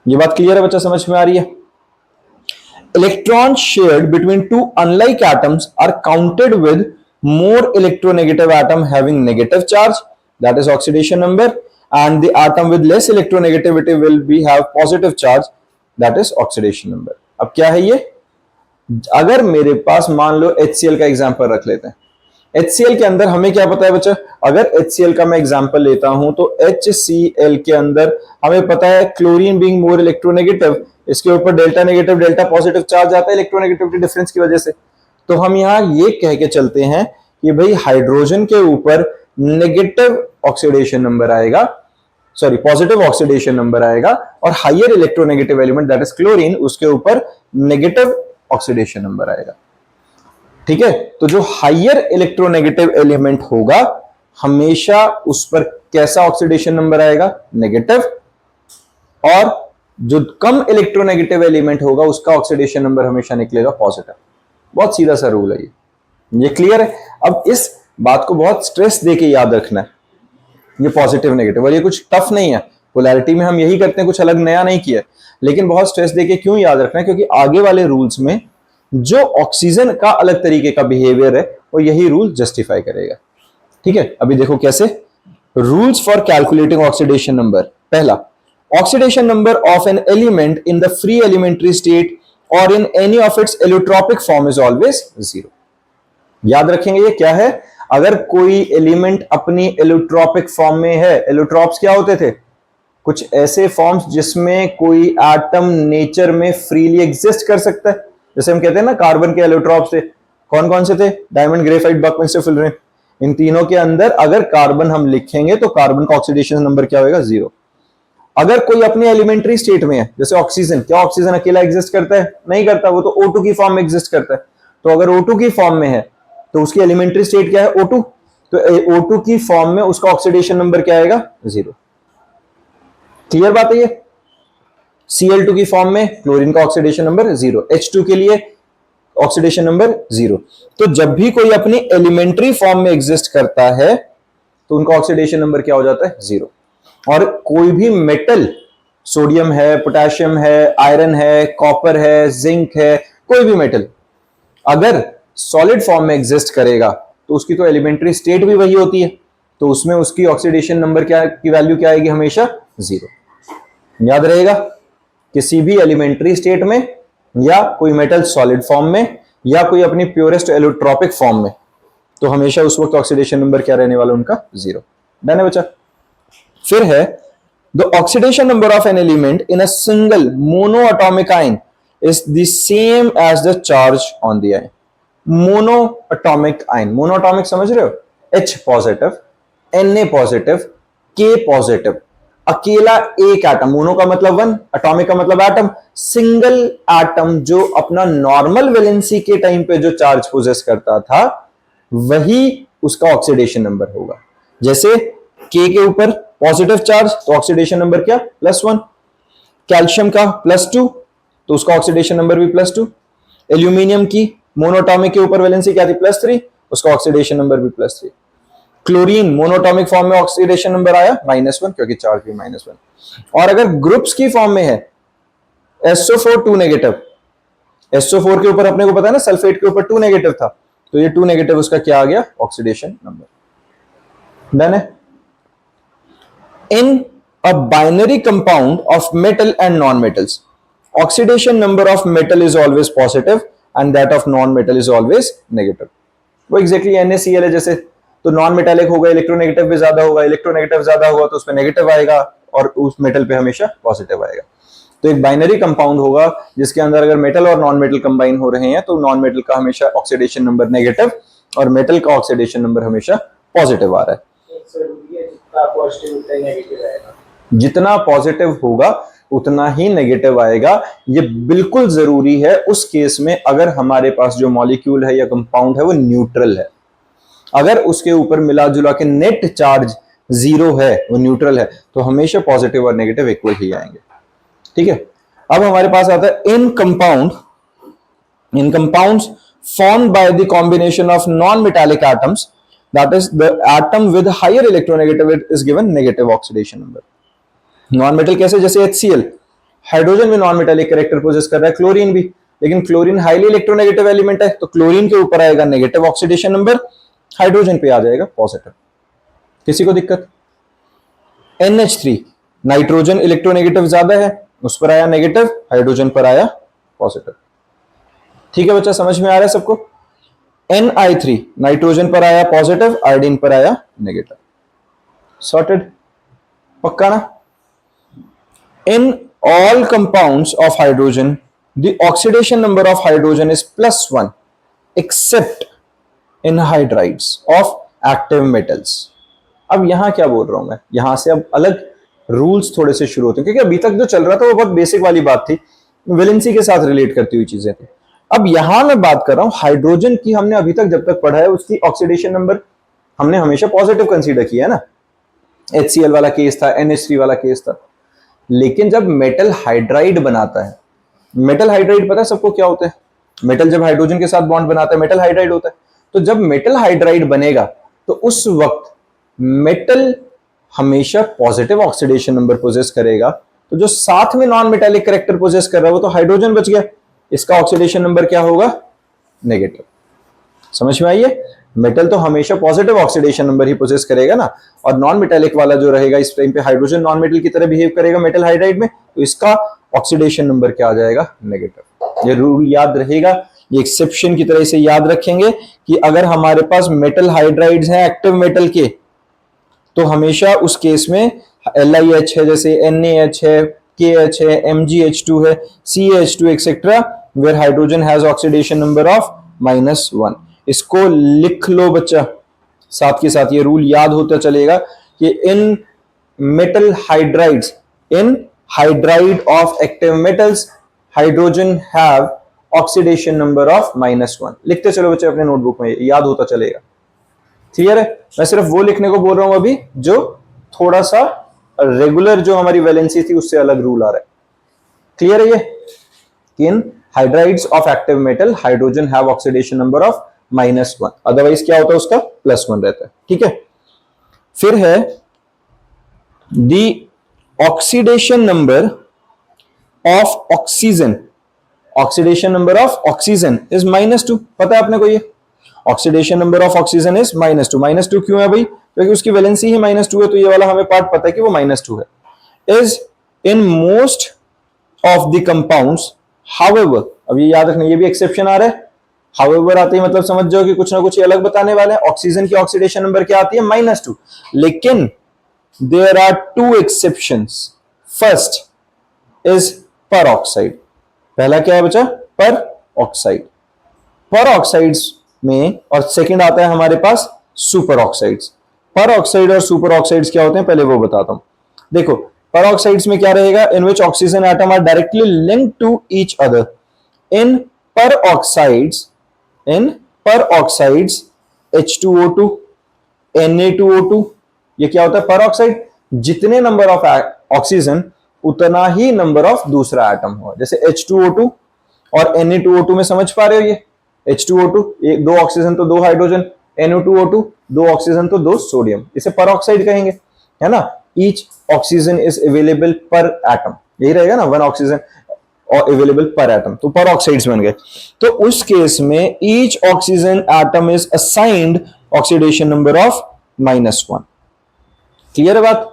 ये बात क्लियर है बच्चा, समझ में आ रही है। Electrons shared between two unlike atoms are counted with more electronegative atom having negative charge, that is oxidation number, and the atom with less electronegativity will be have positive charge, that is oxidation number। अब क्या है ये, अगर मेरे पास मान लो HCl का example रख लेते हैं। HCl के अंदर हमें क्या पता है बच्चा, अगर HCl का मैं एग्जांपल लेता हूं तो HCl के अंदर हमें पता है क्लोरीन बीइंग मोर इलेक्ट्रोनेगेटिव, इसके ऊपर delta negative delta positive charge आता है इलेक्ट्रोनेगेटिविटी डिफरेंस की वजह से। तो हम यहां ये कह के चलते हैं कि भाई हाइड्रोजन के ऊपर नेगेटिव ऑक्सीडेशन नंबर आएगा, सॉरी पॉजिटिव ऑक्सीडेशन नंबर आएगा, और higher electronegative element that is chlorine, उसके ऊपर नेगेटिव ऑक्सीडेशन नंबर आएगा। ठीक है, तो जो हायर इलेक्ट्रोनेगेटिव एलिमेंट होगा हमेशा उस पर कैसा ऑक्सीडेशन नंबर आएगा, नेगेटिव, और जो कम इलेक्ट्रोनेगेटिव एलिमेंट होगा उसका ऑक्सीडेशन नंबर हमेशा निकलेगा पॉजिटिव। बहुत सीधा सा रूल है ये क्लियर है। अब इस बात को बहुत स्ट्रेस देके याद रखना है, ये पॉजिटिव नेगेटिव, और ये कुछ टफ नहीं है, पोलैरिटी में हम यही करते हैं, कुछ अलग नया नहीं किया, लेकिन बहुत स्ट्रेस देके क्यों याद रखना है, क्योंकि आगे वाले रूल्स में जो ऑक्सीजन का अलग तरीके का बिहेवियर है वो यही रूल जस्टिफाई करेगा। ठीक है, अभी देखो कैसे, rules for calculating oxidation number. पहला, oxidation number of an element in the free elementary state or in any of its allotropic form is always 0। याद रखेंगे ये क्या है, अगर कोई एलिमेंट अपनी एलोट्रोपिक फॉर्म में है, एलोट्रॉप्स क्या होते थे, कुछ ऐसे फॉर्म्स जिसमें कोई एटम नेचर में फ्रीली एग्जिस्ट कर सकता है, जैसे हम कहते हैं ना कार्बन के एलोट्रॉप्स थे, कौन कौन से थे, डायमंड, ग्रेफाइट, बकमिंस्टर, फुलरेन। इन तीनों के अंदर अगर कार्बन हम लिखेंगे तो कार्बन का ऑक्सीडेशन नंबर क्या होगा, 0। अगर कोई अपनी एलिमेंट्री स्टेट में है, जैसे ऑक्सीजन, क्या ऑक्सीजन अकेला एग्जिस्ट करता है, नहीं करता, वो तो O2 की फॉर्म में एग्जिस्ट करता है। तो अगर O2 की फॉर्म में है तो उसकी एलिमेंट्री स्टेट क्या है, O2, तो O2 की फॉर्म में उसका ऑक्सीडेशन नंबर क्या आएगा, 0। क्लियर बात है ये। Cl2 की फॉर्म में क्लोरीन का ऑक्सीडेशन नंबर 0, H2 के लिए ऑक्सीडेशन नंबर 0। तो जब भी कोई अपनी एलिमेंट्री फॉर्म में एग्जिस्ट करता है तो उनका ऑक्सीडेशन नंबर क्या हो जाता है, 0। और कोई भी मेटल, सोडियम है, पोटेशियम है, आयरन है, कॉपर है, जिंक है, कोई भी मेटल अगर सॉलिड फॉर्म में एग्जिस्ट करेगा तो उसकी तो एलिमेंट्री स्टेट भी वही होती है, तो उसमें उसकी ऑक्सीडेशन नंबर क्या की वैल्यू क्या आएगी, हमेशा 0। याद रहेगा, किसी भी एलिमेंट्री स्टेट में या कोई मेटल सॉलिड फॉर्म में या कोई अपनी प्योरेस्ट एलोट्रोपिक फॉर्म में, तो हमेशा उस वक्त ऑक्सीडेशन नंबर क्या रहने वाला उनका, 0। डन है बच्चा। फिर है, the oxidation number of an element in a single monoatomic ion is the same as the charge on the ion. Monoatomic ion, monoatomic समझ रहे हो, H positive, Na positive, K positive, अकेला एक atom, mono का मतलब 1, atomic का मतलब atom, single atom जो अपना नॉर्मल वैलेंसी के टाइम पे जो चार्ज पोजेस करता था वही उसका ऑक्सीडेशन नंबर होगा। जैसे K के ऊपर पॉजिटिव चार्ज तो ऑक्सीडेशन नंबर क्या, +1। कैल्शियम का +2 तो उसका ऑक्सीडेशन नंबर भी +2। एल्यूमिनियम की मोनोटॉमिक के ऊपर वैलेंसी क्या थी, +3, उसका ऑक्सीडेशन नंबर भी +3। क्लोरीन मोनोटॉमिक फॉर्म में ऑक्सीडेशन नंबर आया -1 क्योंकि चार्ज भी -1। और अगर ग्रुप्स की फॉर्म में है, SO4 2 नेगेटिव, SO4 के ऊपर अपने को पता है ना सल्फेट के ऊपर 2 नेगेटिव था, तो ये 2 नेगेटिव उसका क्या आ गया, ऑक्सीडेशन नंबर। डन है। इन a binary compound of metal and non-metals. Oxidation number of metal is always positive and that of non-metal is always negative. वो exactly NaCl है जैसे, तो नॉन मेटालिक होगा, इलेक्ट्रोनेगेटिव भी ज्यादा होगा, इलेक्ट्रोनेगेटिव ज्यादा होगा तो उस पर नेगेटिव आएगा और उस मेटल पे हमेशा पॉजिटिव आएगा. तो एक बाइनरी कंपाउंड होगा जिसके अंदर अगर मेटल और नॉन मेटल कंबाइन हो रहे हैं तो नॉन मेटल का हमेशा ऑक्सीडेशन नंबर नेगेटिव और मेटल का ऑक्सीडेशन नंबर हमेशा पॉजिटिव आ रहा है. जितना पॉजिटिव होगा उतना ही नेगेटिव आएगा. ये बिल्कुल जरूरी है उस केस में अगर हमारे पास जो मॉलिक्यूल है या कंपाउंड है वो न्यूट्रल है. अगर उसके ऊपर मिला जुला के नेट चार्ज जीरो है, वो न्यूट्रल है, तो हमेशा पॉजिटिव और नेगेटिव इक्वल ही आएंगे. ठीक है. अब हमारे पास आता है इन compounds formed by the combination of non-metallic atoms, that is the atom with higher electronegativity is given negative oxidation number. Non metal कैसे, जैसे HCl, हाइड्रोजन में नॉन मेटालिक कैरेक्टर पोजेस कर रहा है, क्लोरीन भी, लेकिन क्लोरीन हाईली इलेक्ट्रोनेगेटिव एलिमेंट है तो क्लोरीन के ऊपर आएगा नेगेटिव ऑक्सीडेशन नंबर, हाइड्रोजन पे आ जाएगा पॉजिटिव. किसी को दिक्कत? NH3 नाइट्रोजन इलेक्ट्रोनेगेटिव ज्यादा है, उस पर आया नेगेटिव, हाइड्रोजन पर आया पॉजिटिव. ठीक है बच्चा, समझ में आ रहा है सबको? Ni3 नाइट्रोजन पर आया पॉजिटिव, आयोडीन पर आया नेगेटिव. सॉर्टेड? पक्का ना? In all compounds of hydrogen, the oxidation number of hydrogen is +1 except in hydrides of active metals. अब यहां क्या बोल रहा हूं मैं, यहां से अब अलग रूल्स थोड़े से शुरू होते हैं, क्योंकि अभी तक जो चल रहा था वो बहुत बेसिक वाली बात थी, वैलेंसी के साथ रिलेट करती हुई चीजें थी. अब यहां मैं बात कर रहा हूं हाइड्रोजन की. हमने अभी तक जब तक पढ़ा है उसकी ऑक्सीडेशन नंबर हमने हमेशा पॉजिटिव कंसीडर किया है ना. HCl वाला केस था, NH3 वाला केस था. लेकिन जब मेटल हाइड्राइड बनाता है, मेटल हाइड्राइड पता है सबको क्या होता है? मेटल जब हाइड्रोजन के साथ बॉन्ड बनाता है मेटल हाइड्राइड होता है. तो जब मेटल हाइड्राइड बनेगा तो उस वक्त मेटल हमेशा पॉजिटिव ऑक्सीडेशन नंबर पोजेस करेगा. तो जो साथ में नॉन मेटालिक कैरेक्टर पोजेस कर रहा है वो तो हाइड्रोजन बच गया, इसका ऑक्सीडेशन नंबर क्या होगा? नेगेटिव. समझ में आई है? मेटल तो हमेशा पॉजिटिव ऑक्सीडेशन नंबर ही पोजेस करेगा ना, और नॉन मेटालिक वाला जो रहेगा इस टाइम पे हाइड्रोजन नॉन मेटल की तरह बिहेव करेगा मेटल हाइड्राइड में, तो इसका ऑक्सीडेशन नंबर क्या आ जाएगा? नेगेटिव. ये रूल याद रहेगा, ये एक्सेप्शन की तरह से याद रखेंगे कि अगर हमारे पास मेटल हाइड्राइड्स हैं एक्टिव मेटल के, तो हमेशा उस केस में LiH है, जैसे NaH है, KH है, MgH2 है, CH2 etcetera, where hydrogen has oxidation number of -1. इसको लिख लो बच्चा, साथ के साथ ये रूल याद होता चलेगा कि इन metal hydrides, in hydride of active metals, hydrogen have oxidation number of -1. लिखते चलो बच्चे अपने नोटबुक में, याद होता चलेगा. क्लियर है? मैं सिर्फ वो लिखने को बोल रहा हूं अभी जो थोड़ा सा रेगुलर जो हमारी वैलेंसी थी उससे अलग रूल आ रहा है. क्लियर है ये? In hydrides of active metal hydrogen have oxidation number of -1, otherwise क्या होता है उसका? +1 रहता है. ठीक है. फिर है the oxidation number of oxygen. Oxidation number of oxygen is -2. पता है आपने को ये? Oxidation number of oxygen is -2. -2 क्यों है भाई? क्योंकि उसकी वैलेंसी ही -2 है, तो ये वाला हमें पार्ट पता है कि वो -2 है. Is in most of the compounds, however, अब ये याद रखना, ये भी एक्सेप्शन आ रहा है. हाउएवर आते ही मतलब समझ जाओ कि कुछ ना कुछ ये अलग बताने वाले हैं. ऑक्सीजन की ऑक्सीडेशन नंबर क्या आती है? -2. लेकिन there are 2 exceptions. First is peroxide. पहला क्या है बच्चा? पर ऑक्साइड. पर ऑक्साइड्स में, और सेकंड आता है हमारे पास सुपर ऑक्साइड्स. पर ऑक्साइड और सुपर ऑक्साइड्स क्या होते हैं पहले वो बताता हूं. देखो, पर ऑक्साइड्स में क्या रहेगा? In which oxygen atom are directly linked to each other. In peroxides H2O2, Na2O2, ये क्या होता है? पर ऑक्साइड. जितने नंबर ऑफ ऑक्सीजन उतना ही नंबर ऑफ दूसरा एटम हो. जैसे H2O2 और Na2O2 में समझ पा रहे हो? ये H2O2 दो ऑक्सीजन तो 2 हाइड्रोजन, NO2O2 2 ऑक्सीजन तो 2 सोडियम, इसे पर ऑक्साइड कहेंगे, है ना. ईच ऑक्सीजन इज अवेलेबल पर एटम, यही रहेगा ना, 1 ऑक्सीजन अवेलेबल पर एटम, तो पर ऑक्साइड्स बन गए. तो उस केस में each oxygen atom is assigned oxidation number of -1. Clear है बात?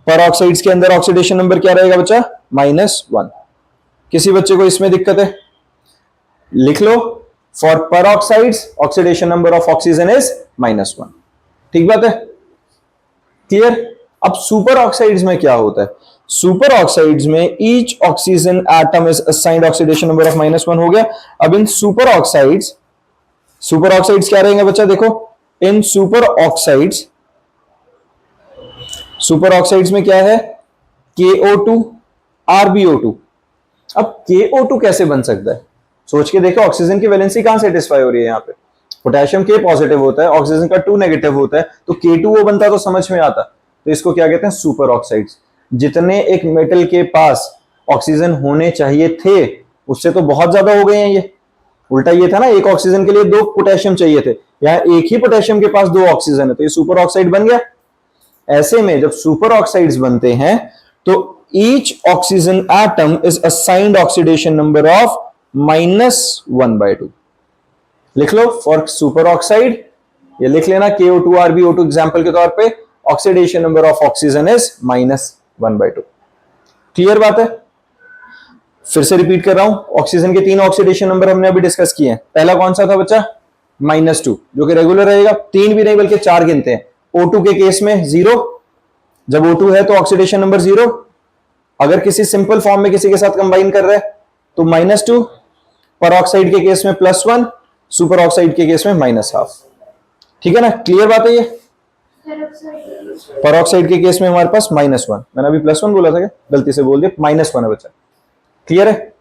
पेरोक्साइड्स के अंदर ऑक्सीडेशन नंबर क्या रहेगा बच्चा? -1। किसी बच्चे को इसमें दिक्कत है? लिख लो, for peroxides oxidation number of oxygen is -1। ठीक बात है, क्लियर? अब सुपर ऑक्साइड्स में क्या होता है? सुपर ऑक्साइड्स में each oxygen atom is assigned oxidation number of -1 हो गया। अब इन सुपर ऑक्साइड्स क्या रहेंगे बच्चा? देखो, इन सुपर ऑक्साइड्स में क्या है? KO2 RbO2। अब KO2 कैसे बन सकता है? सोच के देखो, ऑक्सीजन की वैलेंसी कहां सेटिस्फाई हो रही है? यहां पे पोटेशियम K पॉजिटिव होता है, ऑक्सीजन का 2 नेगेटिव होता है, तो K2O बनता तो समझ में आता। तो इसको क्या कहते हैं? Super oxides. जितने एक मेटल के पास ऑक्सीजन होने चाहिए थे उससे तो बहुत ज्यादा हो गए हैं ये। उल्टा ये था ना, एक ऑक्सीजन के लिए 2 पोटेशियम चाहिए थे, यहां एक ही पोटेशियम के पास 2 ऑक्सीजन है, तो ये सुपर ऑक्साइड बन गया। ऐसे में जब सुपर ऑक्साइड्स बनते हैं तो each oxygen atom is assigned oxidation number of -1/2। लिख लो, फॉर सुपर ऑक्साइड ये लिख लेना, KO2 RbO2 एग्जांपल के तौर पे oxidation number of oxygen is -1/2। Clear बात है? फिर से रिपीट कर रहा हूं, ऑक्सीजन के 3 ऑक्सीडेशन नंबर हमने अभी डिस्कस किए हैं। पहला कौन सा था बच्चा? -2, जो कि रेगुलर रहेगा। 3 भी नहीं बल्कि 4 गिनते हैं। O2 के केस में 0, जब O2 है तो ऑक्सीडेशन नंबर 0। अगर किसी सिंपल फॉर्म में किसी के साथ कंबाइन कर रहे हैं तो -2, परऑक्साइड के केस में +1, सुपर ऑक्साइड के केस में -1/2। ठीक है ना? क्लियर बात है ये? परऑक्साइड के केस में हमारे पास -1, मैंने अभी +1 बोला था क्या? गलती से बोल दिया, -1 है बच्चा। क्लियर है?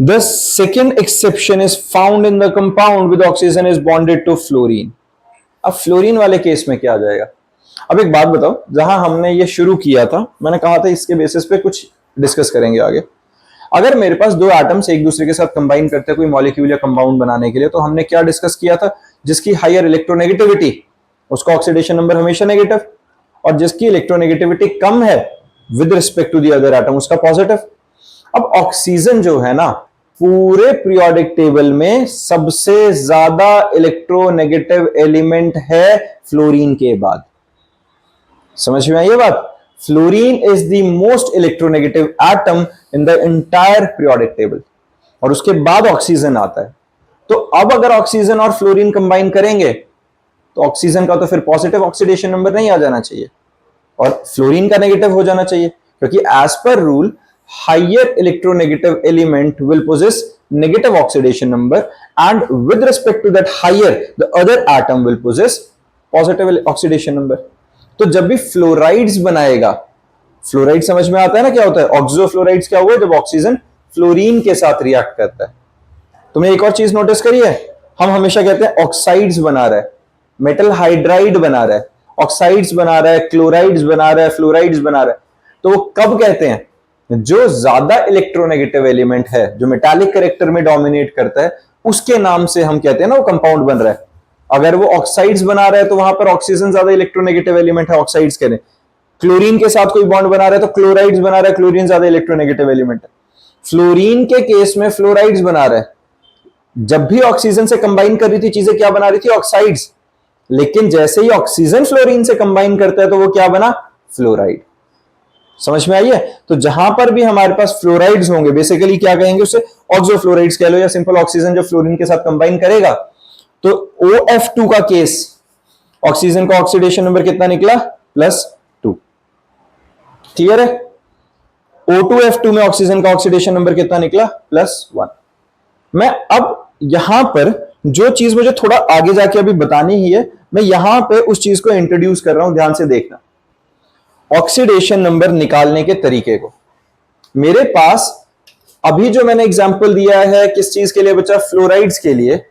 The second exception is found in the compound with oxygen is bonded to fluorine। अब फ्लोरीन वाले केस में क्या आ जाएगा? अब एक बात बताओ, जहां हमने ये शुरू किया था मैंने कहा था इसके बेसिस पे कुछ डिस्कस करेंगे आगे। अगर मेरे पास 2 एटम्स एक दूसरे के साथ कंबाइन करते हैं कोई मॉलिक्यूल या कंपाउंड बनाने के लिए, तो हमने क्या डिस्कस किया था? जिसकी हायर इलेक्ट्रोनेगेटिविटी उसका ऑक्सीडेशन नंबर हमेशा नेगेटिव, और जिसकी इलेक्ट्रोनेगेटिविटी कम है with respect to the other atom उसका पॉजिटिव। अब ऑक्सीजन जो है ना, पूरे पीरियोडिक टेबल में सबसे ज्यादा इलेक्ट्रोनेगेटिव एलिमेंट है फ्लोरीन के बाद। समझ में आई ये बात? Fluorine is the most electronegative atom in the entire periodic table, और उसके बाद ऑक्सीजन आता है। तो अब अगर ऑक्सीजन और फ्लोरीन कंबाइन करेंगे तो ऑक्सीजन का तो फिर पॉजिटिव ऑक्सीडेशन नंबर नहीं आ जाना चाहिए और फ्लोरीन का नेगेटिव हो जाना चाहिए, क्योंकि as per rule higher electronegative element will possess negative oxidation number, and with respect to that higher the other atom will possess positive oxidation number। तो जब भी फ्लोराइड्स बनाएगा, फ्लोराइड समझ में आता है ना क्या होता है? ऑक्सोफ्लोराइड्स क्या हुआ? जब ऑक्सीजन फ्लोरीन के साथ रिएक्ट करता है। तुमने एक और चीज नोटिस करी है? हम हमेशा कहते हैं ऑक्साइड्स बना रहा है, मेटल हाइड्राइड बना रहा है, ऑक्साइड्स बना रहा है, क्लोराइड्स बना रहा है, फ्लोराइड्स बना रहा है। तो वो कब कहते हैं? जो ज्यादा इलेक्ट्रोनेगेटिव एलिमेंट है, जो मेटालिक कैरेक्टर में डोमिनेट करता है, उसके नाम से हम कहते हैं ना वो कंपाउंड बन रहा है। अगर वो ऑक्साइड्स बना रहा है तो वहां पर ऑक्सीजन ज्यादा इलेक्ट्रोनेगेटिव एलिमेंट है, ऑक्साइड्स कह रहे हैं। क्लोरीन के साथ कोई बॉन्ड बना रहा है तो क्लोराइड्स बना रहा है, क्लोरीन ज्यादा इलेक्ट्रोनेगेटिव एलिमेंट है। फ्लोरीन के केस में फ्लोराइड्स बना रहा है। जब भी ऑक्सीजन से कंबाइन कर रही थी चीजें क्या बना रही थी? ऑक्साइड्स। लेकिन जैसे ही ऑक्सीजन फ्लोरीन से कंबाइन करता है तो वो क्या बना? फ्लोराइड। समझ में आई है? तो जहां पर भी हमारे पास फ्लोराइड्स होंगे, बेसिकली क्या कहेंगे उसे? ऑक्सोफ्लोराइड्स कह लो, या सिंपल ऑक्सीजन जब फ्लोरीन के साथ कंबाइन करेगा तो OF2 का केस, ऑक्सीजन का ऑक्सीडेशन नंबर कितना निकला? +2। क्लियर है? O2F2 में ऑक्सीजन का ऑक्सीडेशन नंबर कितना निकला? +1। मैं अब यहां पर जो चीज मुझे थोड़ा आगे जाके अभी बतानी ही है, मैं यहां पे उस चीज को इंट्रोड्यूस कर रहा हूं, ध्यान से देखना। ऑक्सीडेशन नंबर निकालने के तरीके को। मेरे पास अभी जो मैंने एग्जांपल दिया है किस चीज के लिए बच्चा? फ्लोराइड्स के लिए।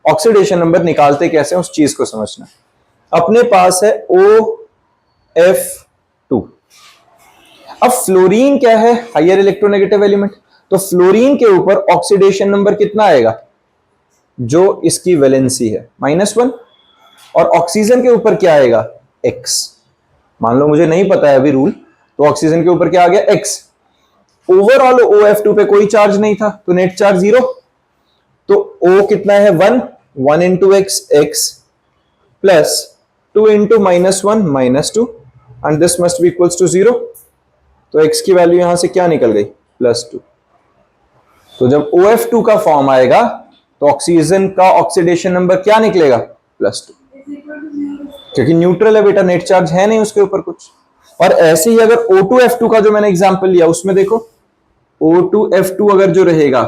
ऑक्सीडेशन नंबर निकालते कैसे उस चीज को समझना। अपने पास है OF2। अब फ्लोरीन क्या है? Higher electronegative element. तो फ्लोरीन के ऊपर ऑक्सीडेशन नंबर कितना आएगा? जो इसकी वैलेंसी है -1। और ऑक्सीजन के ऊपर क्या आएगा? X। मान लो मुझे नहीं पता है अभी रूल, तो ऑक्सीजन के ऊपर क्या आ गया? X। ओवरऑल OF2 पे कोई चार्ज नहीं था तो नेट चार्ज 0। तो O कितना है? 1 into X, X plus 2 into -1 -2। And this must be equals to 0। तो x की वैल्यू यहां से क्या निकल गई, +2। तो जब OF2 का फॉर्म आएगा तो ऑक्सीजन का ऑक्सीडेशन नंबर क्या निकलेगा, +2, क्योंकि न्यूट्रल है बेटा, नेट चार्ज है नहीं उसके ऊपर कुछ। और ऐसे ही अगर O2F2 का जो मैंने एग्जांपल लिया उसमें देखो, O2F2 अगर जो रहेगा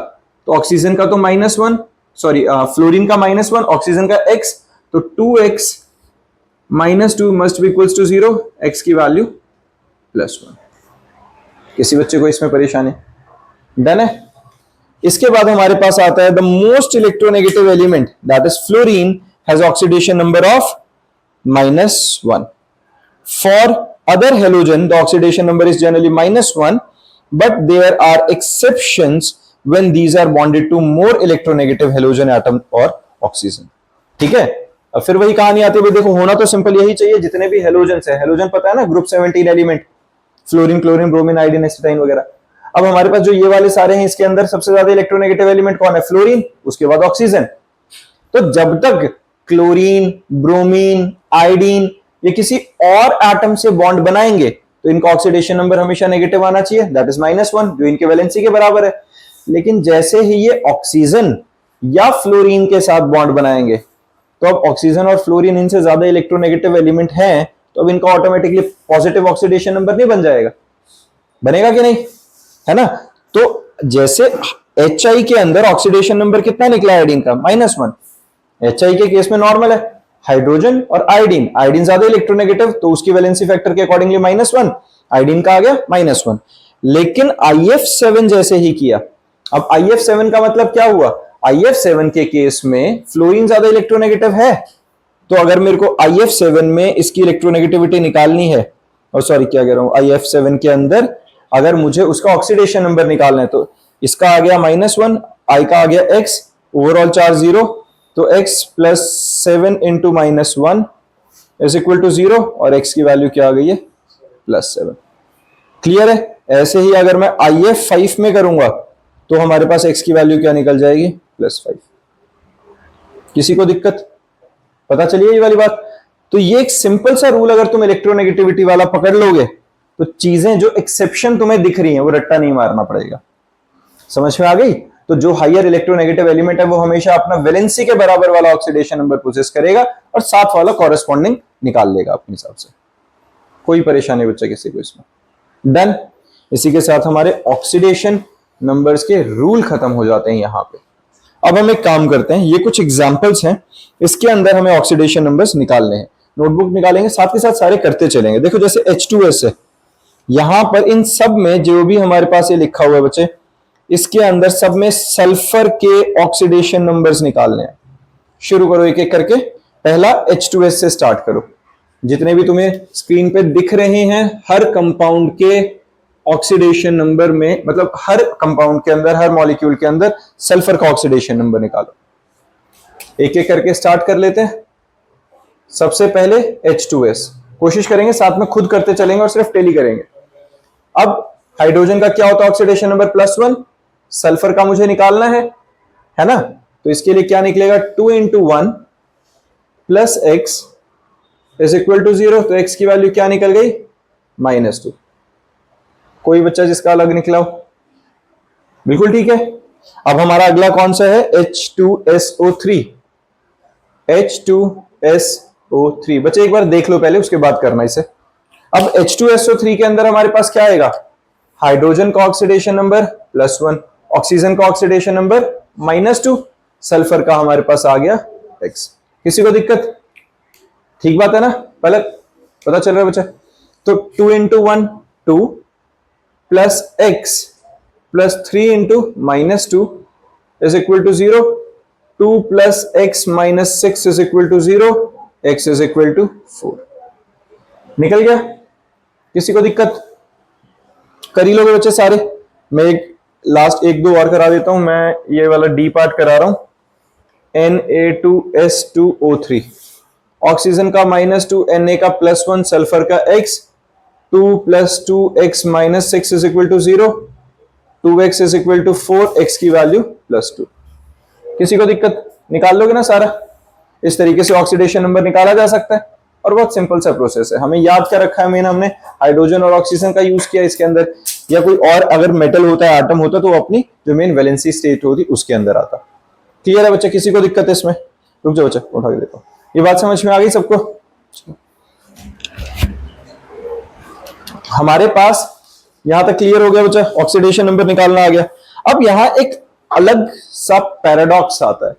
तो ऑक्सीजन का तो -1, सॉरी फ्लोरीन का -1, ऑक्सीजन का x, तो 2x -2 must be equals to 0, x की वैल्यू +1। किसी बच्चे को इसमें परेशानी? डन है। इसके बाद हमारे पास आता है the most electronegative element that is fluorine has oxidation number of -1। For other halogen the oxidation number is generally -1, but there are exceptions when these are bonded to more electronegative halogen atom or oxygen। ठीक है, अब फिर वही कहानी आती है, देखो होना तो सिंपल यही चाहिए, जितने भी हेलोजन्स है, हेलोजन पता है ना, group 17 element, fluorine, chlorine, bromine, iodine, astatine वगैरह। अब हमारे पास जो ये वाले सारे हैं, इसके अंदर सबसे ज्यादा इलेक्ट्रोनेगेटिव एलिमेंट कौन है, फ्लोरीन, उसके बाद ऑक्सीजन। तो जब तक क्लोरीन, ब्रोमीन, आयोडीन ये किसी और एटम से बॉन्ड बनाएंगे तो इनका ऑक्सीडेशन नंबर हमेशा नेगेटिव आना चाहिए, दैट इज -1, जो इनके वैलेंसी के बराबर है। लेकिन जैसे ही ये ऑक्सीजन या फ्लोरीन के साथ बॉन्ड बनाएंगे तो अब ऑक्सीजन और फ्लोरीन इनसे ज्यादा इलेक्ट्रोनेगेटिव एलिमेंट हैं, तो अब इनका ऑटोमेटिकली पॉजिटिव ऑक्सीडेशन नंबर नहीं बन जाएगा, बनेगा कि नहीं, है ना। तो जैसे HI के अंदर ऑक्सीडेशन नंबर कितना निकला आयोडीन का, -1। HI के केस में नॉर्मल है, हाइड्रोजन और आयोडीन, आयोडीन ज्यादा इलेक्ट्रोनेगेटिव तो उसकी वैलेंसी फैक्टर के अकॉर्डिंगली -1, आयोडीन का आ गया -1। लेकिन IF7 जैसे ही किया, अब IF7 का मतलब क्या हुआ, IF7 के केस में फ्लोरीन ज्यादा इलेक्ट्रोनेगेटिव है, तो अगर मेरे को IF7 में इसकी इलेक्ट्रोनेगेटिविटी निकालनी है, और सॉरी क्या कह रहा हूं, IF7 के अंदर अगर मुझे उसका ऑक्सीडेशन नंबर निकालना है तो इसका आ गया -1, I का आ गया x, ओवरऑल चार्ज 0, तो x + 7 × -1 इज इक्वल टू 0, और x की वैल्यू क्या आ गई है, +7। क्लियर है। ऐसे ही अगर मैं IF5 में करूंगा तो हमारे पास x की वैल्यू क्या निकल जाएगी, +5। किसी को दिक्कत, पता चलिए ये वाली बात। तो ये एक सिंपल सा रूल अगर तुम इलेक्ट्रोनेगेटिविटी वाला पकड़ लोगे तो चीजें जो एक्सेप्शन तुम्हें दिख रही हैं वो रट्टा नहीं मारना पड़ेगा, समझ में आ गई। तो जो हायर इलेक्ट्रोनेगेटिव एलिमेंट है वो हमेशा अपना वैलेंसी के बराबर वाला ऑक्सीडेशन नंबर पोजेस करेगा और साथ वाला कॉरेस्पॉन्डिंग निकाल लेगा अपने हिसाब से। कोई परेशानी बच्चा किसी को इसमें? डन। इसी के साथ हमारे ऑक्सीडेशन नंबर्स के रूल खत्म हो जाते हैं यहां पे। अब हम एक काम करते हैं, ये कुछ एग्जांपल्स हैं, इसके अंदर हमें ऑक्सीडेशन नंबर्स निकालने हैं, नोटबुक निकालेंगे, साथ के साथ सारे करते चलेंगे। देखो जैसे H2S है, यहां पर इन सब में जो भी हमारे पास ये लिखा हुआ है बच्चे, इसके अंदर सब में सल्फर के ऑक्सीडेशन नंबर्स निकालने हैं। शुरू करो एक एक करके, पहला H2S से स्टार्ट करो। जितने भी तुम्हें स्क्रीन पे दिख रहे हैं हर कंपाउंड के ऑक्सीडेशन नंबर में, मतलब हर कंपाउंड के अंदर, हर मॉलिक्यूल के अंदर सल्फर का ऑक्सीडेशन नंबर निकालो। एक एक करके स्टार्ट कर लेते हैं। सबसे पहले H2S, कोशिश करेंगे साथ में खुद करते चलेंगे और सिर्फ टेली करेंगे। अब हाइड्रोजन का क्या होता है ऑक्सीडेशन नंबर, +1, सल्फर का मुझे निकालना है ना। तो इसके लिए क्या निकलेगा, 2 × 1 + x इज इक्वल टू 0, तो x की वैल्यू क्या निकल गई, -2। कोई बच्चा जिसका अलग निकला हो? बिल्कुल ठीक है। अब हमारा अगला कौन सा है, H2SO3। H2SO3 बच्चे एक बार देख लो पहले, उसके बाद करना इसे। अब H2SO3 के अंदर हमारे पास क्या आएगा, हाइड्रोजन का ऑक्सीडेशन नंबर +1, ऑक्सीजन का ऑक्सीडेशन नंबर -2, सल्फर का हमारे पास आ गया x। किसी को दिक्कत? ठीक बात है ना, पहले पता चल रहा है बच्चा। तो 2 × 1 2 + x + 3 × -2 is equal to 0, 2 + x - 6 is equal to 0, x is equal to 4। निकल गया? किसी को दिक्कत? कर ही लोगे बच्चे सारे। मैं एक लास्ट 1-2 और करा देता हूं, मैं ये वाला डी पार्ट करा रहा हूं। Na2S2O3, ऑक्सीजन का -2, Na का +1, सल्फर का x, 2 + 2x - 6 is equal to 0, 2x is equal to 4, x की वैल्यू +2। किसी को दिक्कत? निकाल लोगे ना सारा? इस तरीके से ऑक्सीडेशन नंबर निकाला जा सकता है। और बहुत सिंपल सा प्रोसेस है, हमें याद क्या रखा है मेन, हमने हाइड्रोजन और ऑक्सीजन का यूज किया इसके अंदर, या कोई और अगर मेटल होता है, एटम होता, तो वो अपनी जो मेन वैलेंसी स्टेट होती उसके अंदर आता। क्लियर है बच्चा, किसी को दिक्कत है इसमें? रुक जाओ बच्चा, उठा के देखो, ये बात समझ में आ गई सबको? हमारे पास यहां तक क्लियर हो गया बच्चा, ऑक्सीडेशन नंबर निकालना आ गया। अब यहां एक अलग सा पैराडॉक्स आता है।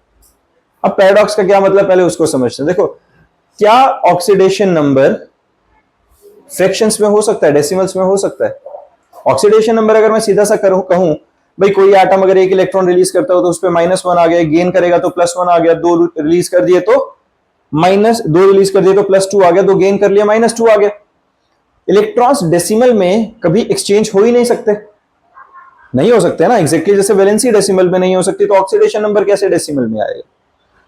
अब पैराडॉक्स का क्या मतलब, पहले उसको समझते हैं। देखो, क्या ऑक्सीडेशन नंबर फ्रैक्शंस में हो सकता है, डेसिमल्स में हो सकता है? ऑक्सीडेशन नंबर अगर मैं सीधा सा कहूं भाई, कोई एटम अगर एक इलेक्ट्रॉन रिलीज करता हो तो उस पर -1 आ गया, गेन करेगा तो +1 आ गया, 2 रिलीज कर दिए तो -2 रिलीज कर दिए तो +2 आ गया, 2 गेन कर लिया -2 आ गया। इलेक्ट्रॉन्स डेसिमल में कभी एक्सचेंज हो ही नहीं सकते, नहीं हो सकते ना, एग्जैक्टली जैसे वैलेंसी डेसिमल में नहीं हो सकती, तो ऑक्सीडेशन नंबर कैसे डेसिमल में आएगा?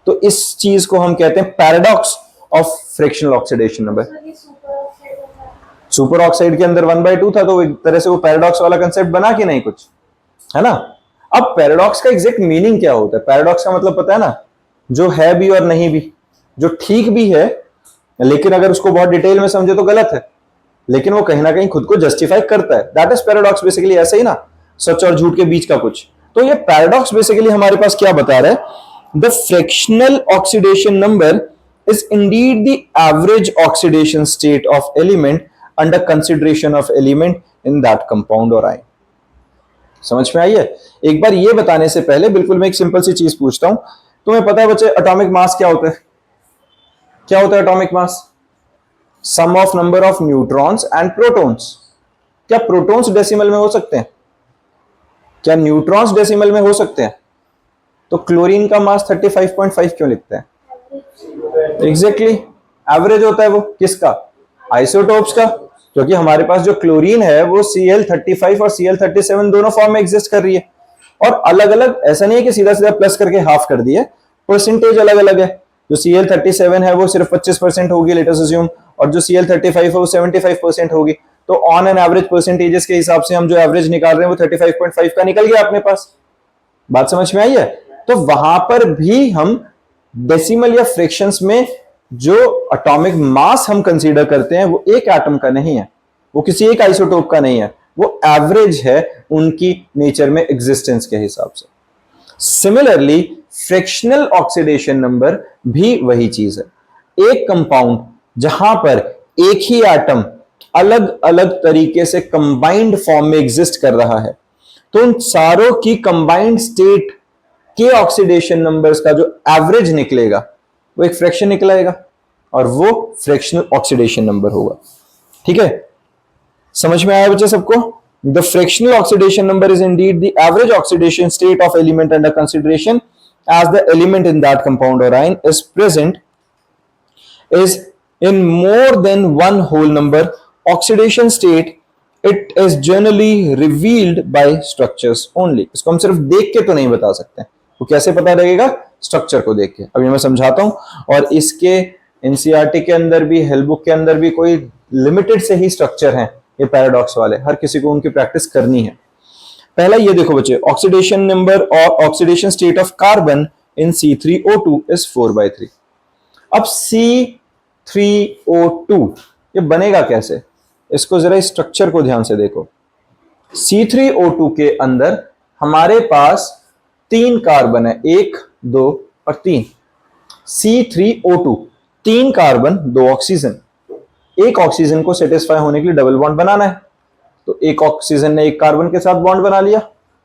तो इस चीज को हम कहते हैं paradox of fractional oxidation number. Super oxide के अंदर 1/2 था, तो एक तरह से वो पैराडॉक्स वाला कंसेप्ट बना कि नहीं कुछ, है ना? अब पैराडॉक्स का एग्जैक्ट मीनिंग क्या होता है? पैराडॉक्स का मतलब पता है ना, जो है भी और नहीं भी, जो ठीक भी है लेकिन अगर उसको बहुत डिटेल में समझे तो गलत है, लेकिन वो कहीं ना कहीं खुद को जस्टिफाई करता है, दैट इज पैराडॉक्स बेसिकली। ऐसे ही ना, सच और झूठ के बीच का कुछ। तो ये पैराडॉक्स बेसिकली हमारे पास क्या बता रहा है, the fractional oxidation number is indeed the average oxidation state of element under consideration of element in that compound or ion। समझ में आई है? एक बार ये बताने से पहले बिल्कुल मैं एक सिंपल सी चीज पूछता हूं, तुम्हें पता है बच्चे एटॉमिक मास क्या होता है? क्या होता है atomic mass? Sum of number of neutrons and protons. क्या प्रोटॉन्स डेसिमल में हो सकते हैं? क्या न्यूट्रॉन्स डेसिमल में हो सकते हैं? तो क्लोरीन का मास 35.5 क्यों लिखते हैं? एग्जैक्टली एवरेज होता है वो, किसका? आइसोटोप्स का। क्योंकि हमारे पास जो क्लोरीन है वो Cl35 और Cl37 दोनों फॉर्म में एग्जिस्ट कर रही है, और अलग अलग, ऐसा नहीं है कि सीधा सीधा प्लस करके हाफ कर दिए, परसेंटेज अलग अलग है। जो Cl37 है वो सिर्फ 25% होगी, लेट अस अज्यूम, और जो Cl35 है वो 75% होगी। तो ऑन एन एवरेज परसेंटेजेस के हिसाब से हम जो एवरेज निकाल रहे हैं वो 35.5 का निकल गया अपने पास। बात समझ में आई है? तो वहां पर भी हम डेसिमल या फ्रैक्शंस में जो एटॉमिक मास हम कंसीडर करते हैं वो एक एटम का नहीं है, वो किसी एक आइसोटोप का नहीं है, वो एवरेज है उनकी नेचर में एग्जिस्टेंस के हिसाब से। सिमिलरली फ्रैक्शनल ऑक्सीडेशन नंबर भी वही चीज है। एक कंपाउंड जहां पर एक ही एटम अलग अलग तरीके से कंबाइंड फॉर्म में एग्जिस्ट कर रहा है, तो उन सारों की कंबाइंड स्टेट के ऑक्सीडेशन नंबर्स का जो एवरेज निकलेगा वो एक फ्रैक्शन निकलेगा, और वो फ्रैक्शनल ऑक्सीडेशन नंबर होगा। ठीक है, समझ में आया बच्चे सबको? The fractional oxidation number is Indeed the average oxidation state of element under consideration as the element in that compound or ion is present is in more than one whole number oxidation state, it is generally revealed by structures only। इसको हम सिर्फ देख के तो नहीं बता सकते, वो कैसे पता लगेगा? स्ट्रक्चर को देख के। अभी मैं समझाता हूं, और इसके एनसीईआरटी के अंदर भी, हेल्थ बुक के अंदर भी कोई लिमिटेड से ही स्ट्रक्चर हैं ये पैराडॉक्स वाले, हर किसी को उनकी प्रैक्टिस करनी है। पहला ये देखो बच्चे, ऑक्सीडेशन नंबर और oxidation state of carbon in C3O2 is 4/3। अब C3O2 ये बनेगा कैसे? इसको जरा स्ट्रक्चर को ध्यान से देखो। C3O2 के अंदर हमारे पास 3 कार्बन है, 1, 2 और 3। C3O2 3 carbon 2 oxygen. एक ऑक्सीजन को सेटिस्फाई होने के लिए डबल बॉन्ड बनाना है, तो एक ऑक्सीजन ने एक कार्बन के साथ बॉन्ड बना लिया,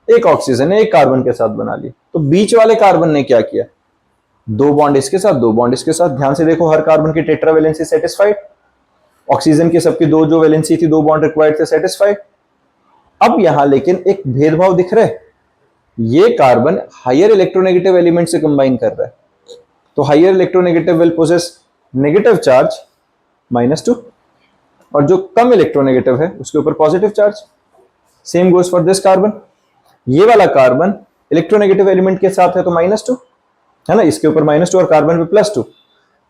एक ऑक्सीजन ने एक कार्बन के साथ बना लिया। तो बीच वाले कार्बन ने क्या किया? 2 बॉन्ड इसके साथ, 2 बॉन्ड इसके साथ। ध्यान से देखो, हर कार्बन की टेट्रावैलेंसी सेटिस्फाइड, ऑक्सीजन की सबकी 2 जो वैलेंसी थी, 2 बॉन्ड रिक्वायर्ड थे, सेटिस्फाइड। अब यहां लेकिन एक भेदभाव दिख रहा है, ये कार्बन हायर इलेक्ट्रोनेगेटिव एलिमेंट से कंबाइन कर रहा है, तो higher electronegative will possess negative charge -2, और जो कम इलेक्ट्रोनेगेटिव है उसके ऊपर positive charge. Same goes for this carbon. ये वाला कार्बन इलेक्ट्रोनेगेटिव एलिमेंट के साथ है तो -2 है ना, इसके ऊपर -2 और कार्बन पे +2।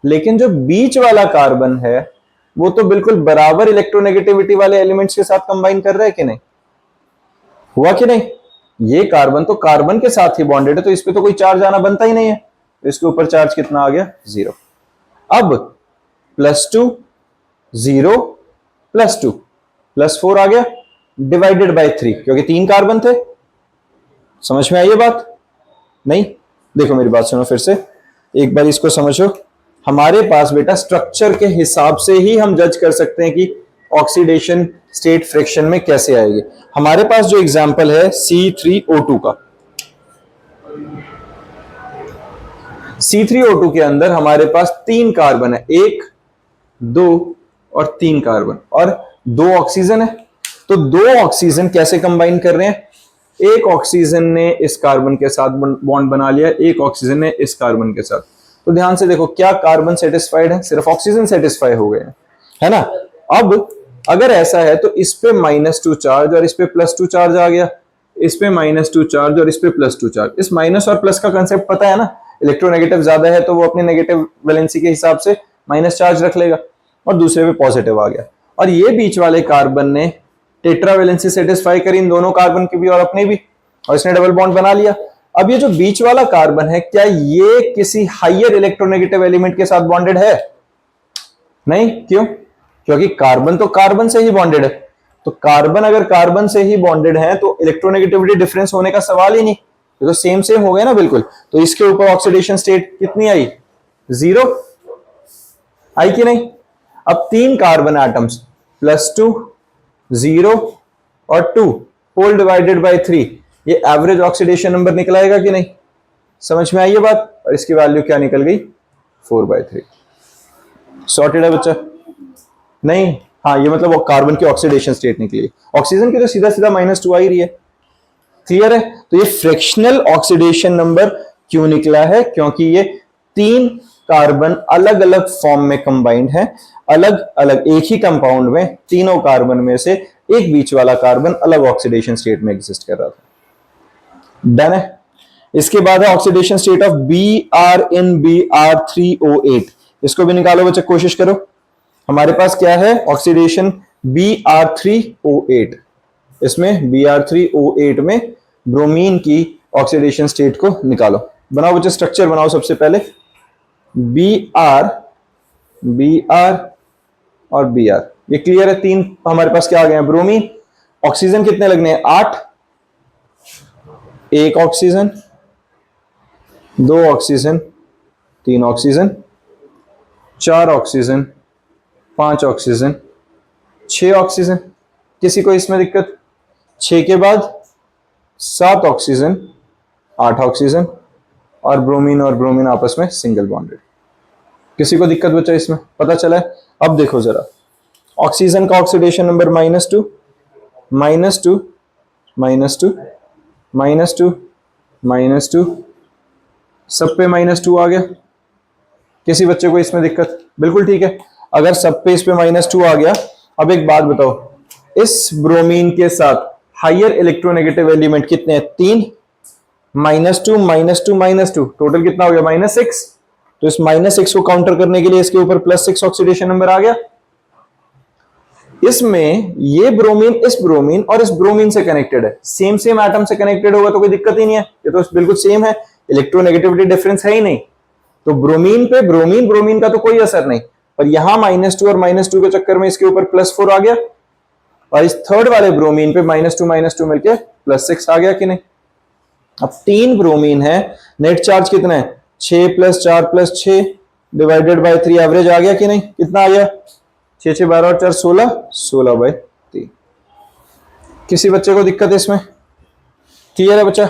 लेकिन जो बीच वाला कार्बन है वो तो बिल्कुल बराबर इलेक्ट्रोनेगेटिविटी वाले एलिमेंट्स के साथ कंबाइन कर रहा है कि नहीं? हुआ कि नहीं? ये कार्बन तो कार्बन के साथ ही बॉन्डेड है, तो इस पे तो कोई चार्ज आना बनता ही नहीं है, इसके ऊपर चार्ज कितना आ गया? 0। अब +2 0 +2 +4 आ गया डिवाइडेड बाय 3, क्योंकि 3 कार्बन थे। समझ में आई ये बात? नहीं? देखो मेरी बात सुनो फिर से, एक बार इसको समझो। हमारे पास बेटा स्ट्रक्चर के हिसाब से ही हम जज कर सकते हैं कि ऑक्सीडेशन स्टेट फ्रिक्शन में कैसे आएगी। हमारे पास जो एग्जांपल है C3O2 का, C3O2 के अंदर हमारे पास 3 कार्बन है, 1 2 और 3 कार्बन, और 2 ऑक्सीजन है। तो 2 ऑक्सीजन कैसे कंबाइन कर रहे हैं? एक ऑक्सीजन ने इस कार्बन के साथ बॉन्ड बना लिया, एक ऑक्सीजन ने इस कार्बन के साथ। तो ध्यान से देखो, क्या कार्बन सेटिस्फाइड है? सिर्फ ऑक्सीजन सेटिस्फाई हो गए हैं, है ना। अब अगर ऐसा है तो इस पे -2 चार्ज और इस पे +2 चार्ज आ गया, इस पे -2 चार्ज और इस पे +2 चार्ज। इस माइनस और प्लस का कंसेप्ट पता है ना, इलेक्ट्रोनेगेटिव ज्यादा है तो वो अपने नेगेटिव वैलेंसी के हिसाब से माइनस चार्ज रख लेगा, और दूसरे पे पॉजिटिव आ गया। और ये बीच वाले कार्बन ने टेट्रा वैलेंसी सेटिस्फाई करी, इन दोनों कार्बन की भी और अपनी भी, और इसने डबल बॉन्ड बना लिया। अब ये जो बीच वाला कार्बन है, क्या ये किसी हायर इलेक्ट्रोनेगेटिव एलिमेंट के साथ बॉन्डेड है? नहीं। क्यों? क्योंकि कार्बन तो कार्बन से ही बॉन्डेड है। तो कार्बन अगर कार्बन से ही बॉन्डेड है तो इलेक्ट्रोनेगेटिविटी डिफरेंस होने का सवाल ही नहीं, ये तो सेम सेम हो गया ना बिल्कुल। तो इसके ऊपर ऑक्सीडेशन स्टेट कितनी आई? 0 आई कि नहीं? अब 3 कार्बन एटम्स, +2 0 और 2 होल डिवाइडेड बाय 3, ये एवरेज ऑक्सीडेशन नंबर निकल आएगा कि नहीं? समझ में आई ये बात? और इसकी वैल्यू क्या निकल गई? 4/3। सॉर्टेड है बच्चा? नहीं। हाँ, ये मतलब वो कार्बन की ऑक्सीडेशन स्टेट निकली। ऑक्सीजन की तो सीधा सीधा -2 आ ही रही है। क्लियर है? तो ये फ्रैक्शनल ऑक्सीडेशन नंबर क्यों निकला है? क्योंकि ये 3 कार्बन अलग अलग फॉर्म में कंबाइंड है, अलग अलग एक ही कंपाउंड में तीनों कार्बन में से एक बीच वाला कार्बन अलग ऑक्सीडेशन स्टेट में एग्जिस्ट कर रहा था। डन है? इसके बाद है ऑक्सीडेशन स्टेट ऑफ Br(Br3O8), इसको भी निकालो बच्चे, कोशिश करो। हमारे पास क्या है? ऑक्सीडेशन Br3O8, इसमें Br3O8 में ब्रोमीन की ऑक्सीडेशन स्टेट को निकालो। बनाओ बच्चे, स्ट्रक्चर बनाओ सबसे पहले। Br और Br, ये क्लियर है? 3 हमारे पास क्या आ गए हैं? ब्रोमीन। ऑक्सीजन कितने लगने हैं? 8। 1 oxygen, 2 oxygen, 3 oxygen, 4 oxygen, 5 oxygen, 6 oxygen. किसी को इसमें दिक्कत? 6 के बाद 7 ऑक्सीजन, 8 ऑक्सीजन, और ब्रोमीन आपस में सिंगल बॉन्डेड। किसी को दिक्कत बचा इसमें? पता चला है? अब देखो जरा, ऑक्सीजन का ऑक्सीडेशन नंबर -2 -2 -2 -2 -2, सब पे -2 आ गया। किसी बच्चे को इसमें दिक्कत? बिल्कुल ठीक है। अगर सब पे इस पे -2 आ गया, अब एक बात बताओ, इस ब्रोमीन के साथ हायर इलेक्ट्रोनेगेटिव एलिमेंट कितने हैं? 3, -2 -2 -2, टोटल कितना हो गया? -6। तो इस -6 को काउंटर करने के लिए इसके ऊपर +6 ऑक्सीडेशन नंबर आ गया। इसमें ये ब्रोमीन इस ब्रोमीन और इस ब्रोमीन से कनेक्टेड है, सेम सेम एटम से कनेक्टेड होगा तो कोई दिक्कत ही नहीं है, ये तो बिल्कुल सेम है, इलेक्ट्रोनेगेटिविटी डिफरेंस है ही नहीं। तो ब्रोमीन पे ब्रोमीन का तो कोई असर नहीं, पर यहां -2 और -2 के चक्कर में इसके ऊपर +4 आ गया, और इस थर्ड वाले ब्रोमीन पे -2 मिलके +6 आ गया कि नहीं? अब 3 ब्रोमीन है, नेट चार्ज कितना है? 6 + 4 + 6 डिवाइडेड बाय 3, एवरेज आ गया कि नहीं? कितना आ गया? 6 6 12 और 4 16, 16/3। किसी बच्चे को दिक्कत है इसमें? क्लियर है बच्चा?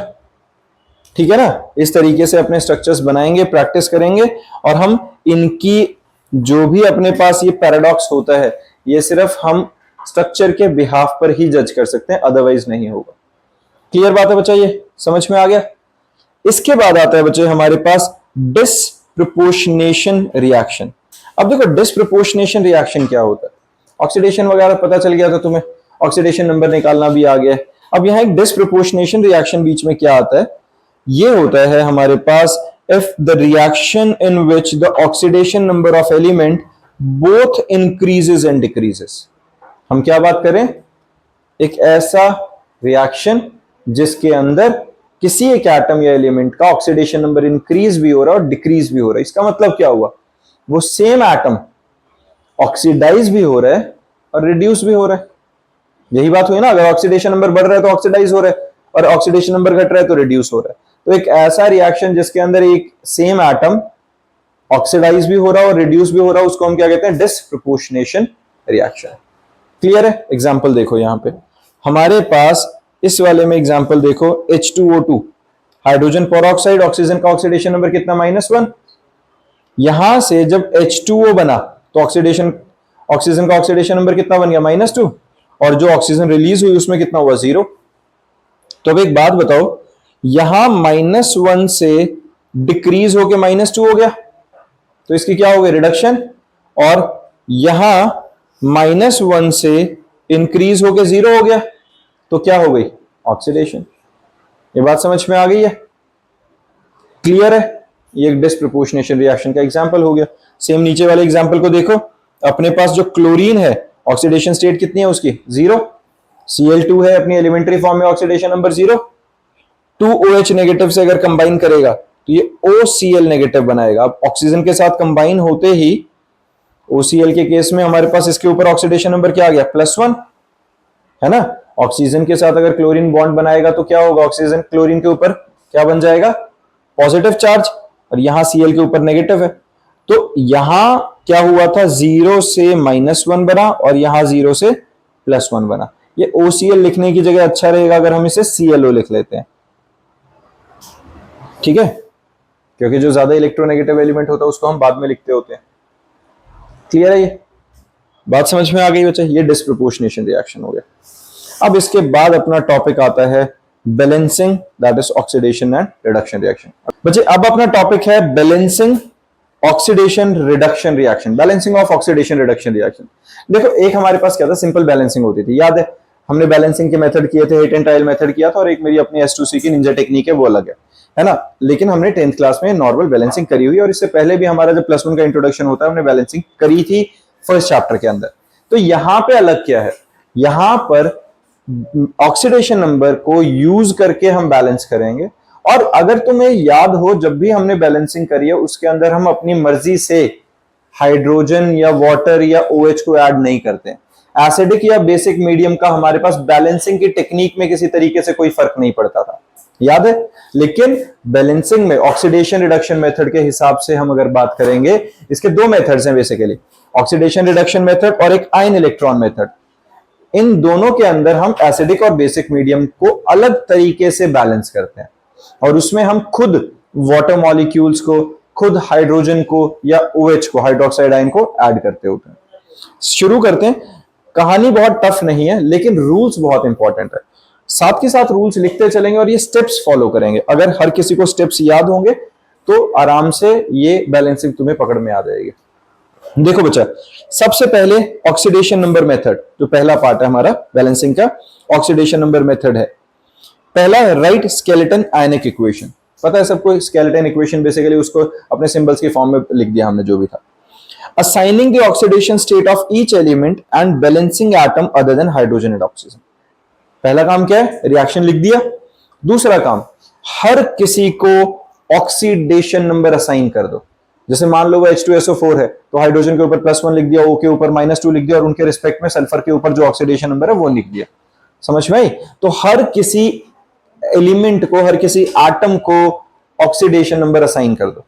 ठीक है ना? इस तरीके से अपने स्ट्रक्चर्स बनाएंगे, प्रैक्टिस करेंगे, और हम इनकी जो भी अपने पास ये पैराडॉक्स होता है, ये सिर्फ हम स्ट्रक्चर के बिहाफ पर ही जज कर सकते हैं, अदरवाइज नहीं होगा। क्लियर बात है बच्चा? ये समझ में आ गया? इसके बाद आता है बच्चे हमारे पास डिस्प्रपोर्शनेशन रिएक्शन। अब देखो, डिस्प्रपोर्शनेशन रिएक्शन क्या होता है? ऑक्सीडेशन वगैरह पता चल गया था तुम्हें, ऑक्सीडेशन नंबर निकालना भी आ गया। अब यहां एक डिस्प्रपोर्शनेशन रिएक्शन बीच में क्या आता है? ये होता है हमारे पास, if the reaction in which the oxidation number of element both increases and decreases. हम क्या बात करें? एक ऐसा रिएक्शन जिसके अंदर किसी एक एटम या एलिमेंट का ऑक्सीडेशन नंबर इंक्रीज भी हो रहा है और डिक्रीज भी हो रहा है। इसका मतलब क्या हुआ? वो सेम एटम ऑक्सीडाइज भी हो रहा है और रिड्यूस भी हो रहा है। यही बात हुई ना, अगर ऑक्सीडेशन नंबर बढ़ रहा है तो ऑक्सीडाइज हो रहा है और ऑक्सीडेशन नंबर घट रहा है तो रिड्यूस हो रहा है। तो एक ऐसा रिएक्शन जिसके अंदर एक सेम एटम ऑक्सीडाइज भी हो रहा है और रिड्यूस भी हो रहा है, उसको हम क्या कहते हैं? Disproportionation reaction. क्लियर है? एग्जांपल देखो यहां पे हमारे पास इस वाले में एग्जांपल देखो, H2O2 हाइड्रोजन पेरोक्साइड, ऑक्सीजन का ऑक्सीडेशन नंबर कितना? -1। यहां से जब H2O बना तो ऑक्सीजन का ऑक्सीडेशन नंबर कितना बन गया? -2। और जो ऑक्सीजन रिलीज हुई उसमें कितना हुआ? 0। तो अब एक बात बताओ, यहां -1 से डिक्रीज होके -2 हो गया तो इसकी क्या हो गई? रिडक्शन। और यहां -1 से इंक्रीज होके 0 हो गया तो क्या हो गई? ऑक्सीडेशन। ये बात समझ में आ गई है? क्लियर है? ये एक डिसप्रोपोर्शनेशन रिएक्शन का एग्जांपल हो गया। सेम नीचे वाले एग्जांपल को देखो, अपने पास जो क्लोरीन है ऑक्सीडेशन स्टेट कितनी है उसकी? 0। Cl2 है अपनी एलिमेंट्री फॉर्म में, ऑक्सीडेशन नंबर 0। 2OH नेगेटिव से अगर कंबाइन करेगा तो ये OCl नेगेटिव बनाएगा। अब ऑक्सीजन के साथ कंबाइन होते ही OCl के केस में हमारे पास इसके ऊपर ऑक्सीडेशन नंबर क्या आ गया? +1, है ना। ऑक्सीजन के साथ अगर क्लोरीन बॉन्ड बनाएगा तो क्या होगा? ऑक्सीजन क्लोरीन के ऊपर क्या बन जाएगा? Positive charge. और यहां Cl के ऊपर नेगेटिव है तो यहां क्या हुआ था? 0 से -1 बना और यहां 0 से +1 बना। ये OCl लिखने की जगह अच्छा रहेगा अगर हम इसे ClO लिख लेते हैं, ठीक है, क्योंकि जो ज्यादा इलेक्ट्रोनेगेटिव एलिमेंट होता है उसको हम बाद में लिखते होते हैं। क्लियर है? ये बात समझ में आ गई बच्चे? ये डिसप्रोपोर्शनेशन रिएक्शन हो गया। अब इसके बाद अपना टॉपिक आता है balancing, that is oxidation and reduction reaction. बच्चे अब अपना टॉपिक है balancing oxidation reduction reaction, balancing of oxidation reduction reaction. देखो एक हमारे पास क्या था? सिंपल बैलेंसिंग होती थी, याद है? हमने बैलेंसिंग के मेथड किए थे, हिट एंड ट्रायल मेथड किया था, और एक मेरी अपनी S2C की निंजा टेक्निक है वो अलग है ना। लेकिन हमने 10th क्लास में नॉर्मल बैलेंसिंग करी हुई, और इससे पहले भी हमारा जब +1 का इंट्रोडक्शन होता है हमने बैलेंसिंग करी थी फर्स्ट चैप्टर के अंदर। तो यहां पे अलग क्या है? यहां पर ऑक्सीडेशन नंबर को यूज करके हम बैलेंस करेंगे। और अगर तुम्हें याद हो, जब भी हमने बैलेंसिंग करी है उसके अंदर हम अपनी मर्जी से हाइड्रोजन या वाटर या OH को ऐड नहीं करते। एसिडिक या बेसिक मीडियम का हमारे पास बैलेंसिंग की टेक्निक में किसी तरीके से कोई फर्क नहीं पड़ता था, याद है। लेकिन बैलेंसिंग में ऑक्सीडेशन रिडक्शन मेथड के हिसाब से हम अगर बात करेंगे, इसके दो मेथड्स हैं बेसिकली, ऑक्सीडेशन रिडक्शन मेथड और एक आयन इलेक्ट्रॉन मेथड। इन दोनों के अंदर हम एसिडिक और बेसिक मीडियम को अलग तरीके से बैलेंस करते हैं, और उसमें हम खुद वाटर मॉलिक्यूल्स को, खुद हाइड्रोजन को या OH को, हाइड्रोक्साइड आयन को ऐड करते होते हैं। शुरू करते हैं। कहानी बहुत टफ नहीं है, लेकिन रूल्स बहुत इंपॉर्टेंट है। साथ के साथ रूल्स लिखते चलेंगे और ये स्टेप्स फॉलो करेंगे। अगर हर किसी को स्टेप्स याद होंगे तो आराम से ये बैलेंसिंग तुम्हें पकड़ में आ जाएगी। देखो बच्चा, सबसे पहले ऑक्सीडेशन नंबर मेथड, जो पहला पार्ट है हमारा बैलेंसिंग का, ऑक्सीडेशन नंबर मेथड है। पहला है राइट स्केलेटन आयनिक इक्वेशन। पता है सबको स्केलेटन इक्वेशन, बेसिकली उसको अपने सिंबल्स की फॉर्म में लिख दिया हमने जो भी था। Assigning the oxidation state of each element and balancing atom other than hydrogen and oxygen। पहला काम क्या है? रिएक्शन लिख दिया। दूसरा काम, हर किसी को ऑक्सीडेशन नंबर असाइन कर दो। जैसे मान लो वो H2SO4 है तो हाइड्रोजन के ऊपर +1 लिख दिया, O के ऊपर -2 लिख दिया, और उनके रिस्पेक्ट में सल्फर के ऊपर जो ऑक्सीडेशन नंबर है वो लिख दिया। समझ में आई? तो हर किसी एलिमेंट को, हर किसी एटम को ऑक्सीडेशन नंबर असाइन कर दो,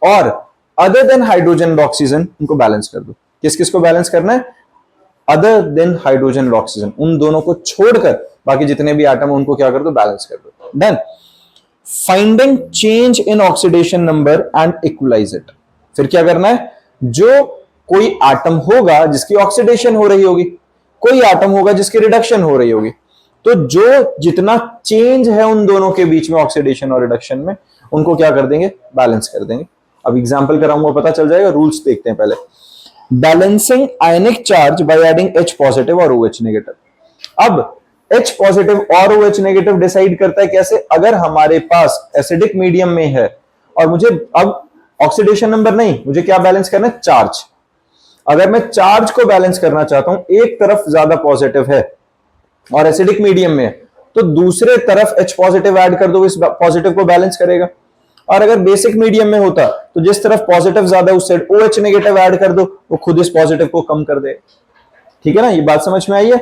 और other than hydrogen and oxygen उनको बैलेंस कर दो। किस किस को बैलेंस करना है? Other than hydrogen and oxygen, उन दोनों को छोड़कर बाकी जितने भी एटम उनको क्या कर दो? बैलेंस कर दो। Done. Finding change in oxidation number and equalise it. फिर क्या करना है? जो कोई एटम होगा जिसकी ऑक्सीडेशन हो रही होगी, कोई एटम होगा जिसकी रिडक्शन हो रही होगी, तो जो जितना चेंज है उन दोनों के बीच में ऑक्सीडेशन और रिडक्शन में, उनको क्या कर देंगे? बैलेंस कर देंगे। अब एग्जांपल कराऊंगा, पता चल जाएगा। रूल्स देखते हैं पहले। Balancing ionic charge by adding H positive और OH नेगेटिव। अब H पॉजिटिव और OH नेगेटिव डिसाइड करता है कैसे? अगर हमारे पास एसिडिक मीडियम में है और मुझे अब ऑक्सीडेशन नंबर नहीं, मुझे क्या बैलेंस करना है? चार्ज। अगर मैं चार्ज को बैलेंस करना चाहता हूं, एक तरफ ज्यादा पॉजिटिव है और एसिडिक मीडियम में है, तो दूसरे तरफ H पॉजिटिव ऐड कर दो, इस पॉजिटिव को बैलेंस करेगा। और अगर बेसिक मीडियम में होता तो जिस तरफ पॉजिटिव ज्यादा उस साइड OH नेगेटिव ऐड कर दो, वो खुद इस पॉजिटिव को कम कर दे। ठीक है ना, ये बात समझ में आई है।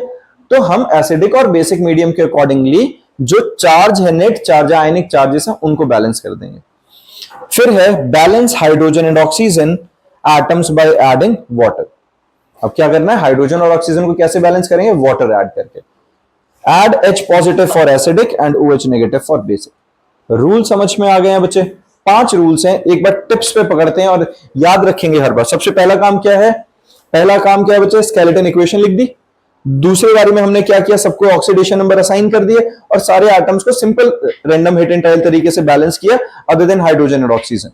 तो हम एसिडिक और बेसिक मीडियम के अकॉर्डिंगली जो चार्ज है, नेट चार्ज, आयनिक चार्जेस हैं, उनको बैलेंस कर देंगे। फिर है balance hydrogen and oxygen atoms bye adding water. अब क्या करना है, हाइड्रोजन और ऑक्सीजन को कैसे बैलेंस करेंगे, वाटर ऐड करके। Add H positive for acidic and OH negative for basic. Rule समझ में आ गए हैं बच्चे? 5 रूल्स हैं, एक बार टिप्स पे पकड़ते हैं और याद रखेंगे हर बार। सबसे पहला काम क्या है, पहला काम क्या है बच्चे, स्केलेटन इक्वेशन लिख दी। दूसरे बारे में हमने क्या किया, सबको ऑक्सीडेशन नंबर असाइन कर दिए और सारे एटम्स को simple random hit and trial तरीके से बैलेंस किया other than hydrogen and oxygen.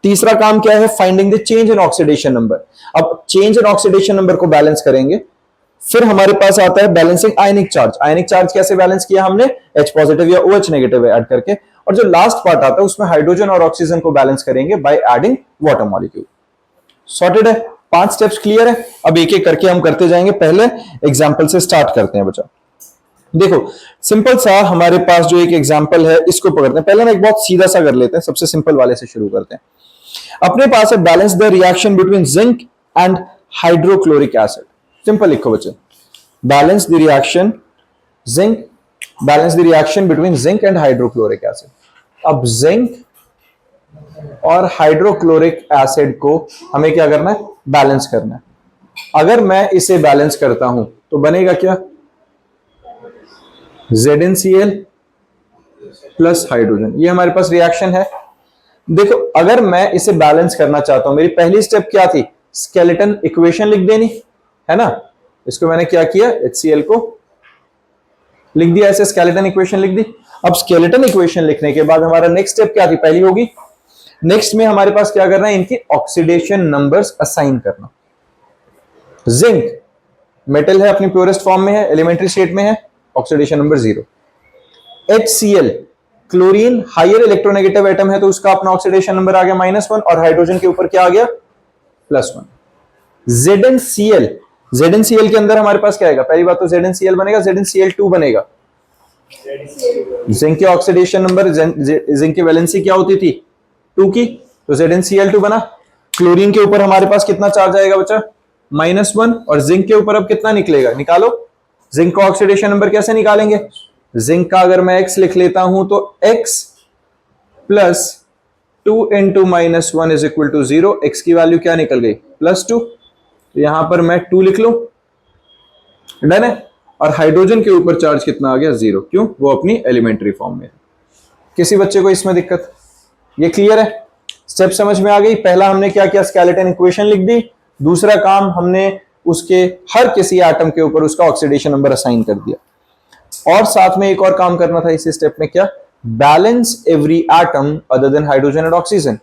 तीसरा काम क्या है, finding the change in oxidation number. अब चेंज इन ऑक्सीडेशन नंबर को बैलेंस करेंगे। फिर हमारे पास आता है बैलेंसिंग आयनिक चार्ज। आयनिक चार्ज कैसे बैलेंस किया हमने, H पॉजिटिव या OH नेगेटिव ऐड करके। और जो लास्ट पार्ट आता है उसमें हाइड्रोजन और ऑक्सीजन को बैलेंस करेंगे bye adding water molecule. Sorted है, 5 स्टेप्स क्लियर है। अब एक एक करके हम करते जाएंगे। पहले एग्जांपल से स्टार्ट करते हैं बच्चा। देखो सिंपल सा हमारे पास जो एक एग्जांपल है इसको पकड़ते हैं। पहले ना एक बहुत सीधा सा कर लेते हैं, सबसे सिंपल वाले से शुरू करते हैं। अपने पास है balance the reaction between zinc and hydrochloric acid. Simple लिखो बच्चे, balance the reaction zinc, balance the reaction between zinc and hydrochloric acid. अब जिंक और हाइड्रोक्लोरिक एसिड को हमें क्या करना है, बैलेंस करना है। अगर मैं इसे बैलेंस करता हूं तो बनेगा क्या, ZnCl प्लस हाइड्रोजन। ये हमारे पास रिएक्शन है। देखो अगर मैं इसे बैलेंस करना चाहता हूं, मेरी पहली स्टेप क्या थी, स्केलेटन इक्वेशन लिख देनी है ना। इसको मैंने क्या किया, HCl को लिख दिया, ऐसे स्केलेटन इक्वेशन लिख दी। अब स्केलेटन इक्वेशन लिखने के बाद हमारा नेक्स्ट स्टेप क्या थी, पहली होगी। नेक्स्ट में हमारे पास क्या करना है, इनकी ऑक्सीडेशन नंबर्स असाइन करना। जिंक मेटल है, अपनी प्योरेस्ट फॉर्म में है, एलिमेंट्री स्टेट में है, oxidation number 0। HCl chlorine higher electronegative atom है तो उसका अपना ऑक्सीडेशन नंबर आ गया -1 और हाइड्रोजन के ऊपर क्या आ गया, +1। ZnCl, ZnCl के अंदर हमारे पास क्या आएगा, पहली बात तो ZnCl बनेगा, ZnCl2 बनेगा। जिंक के ऑक्सीडेशन नंबर, जिंक की वैलेंसी क्या होती थी 2 की, तो ZnCl2 बना। क्लोरीन के ऊपर हमारे पास कितना चार्ज आएगा बच्चा, -1, और जिंक के ऊपर अब कितना निकलेगा, निकालो। जिंक का ऑक्सीडेशन नंबर कैसे निकालेंगे, जिंक का अगर मैं x लिख लेता हूं तो x plus 2 into -1 is equal to 0। x की वैल्यू क्या निकल गई, +2, तो यहां पर मैं 2 लिख लूं, डन है। और हाइड्रोजन के ऊपर चार्ज कितना आ गया, 0, क्यों, वो अपनी एलिमेंट्री फॉर्म में है। किसी बच्चे को इसमें दिक्कत, ये क्लियर है, स्टेप समझ में आ गई। पहला हमने क्या किया, स्केलेटन इक्वेशन लिख दी। दूसरा काम हमने उसके हर किसी एटम के ऊपर उसका ऑक्सीडेशन नंबर असाइन कर दिया। और साथ में एक और काम करना था इसी स्टेप में, क्या, balance every atom other than hydrogen and oxygen.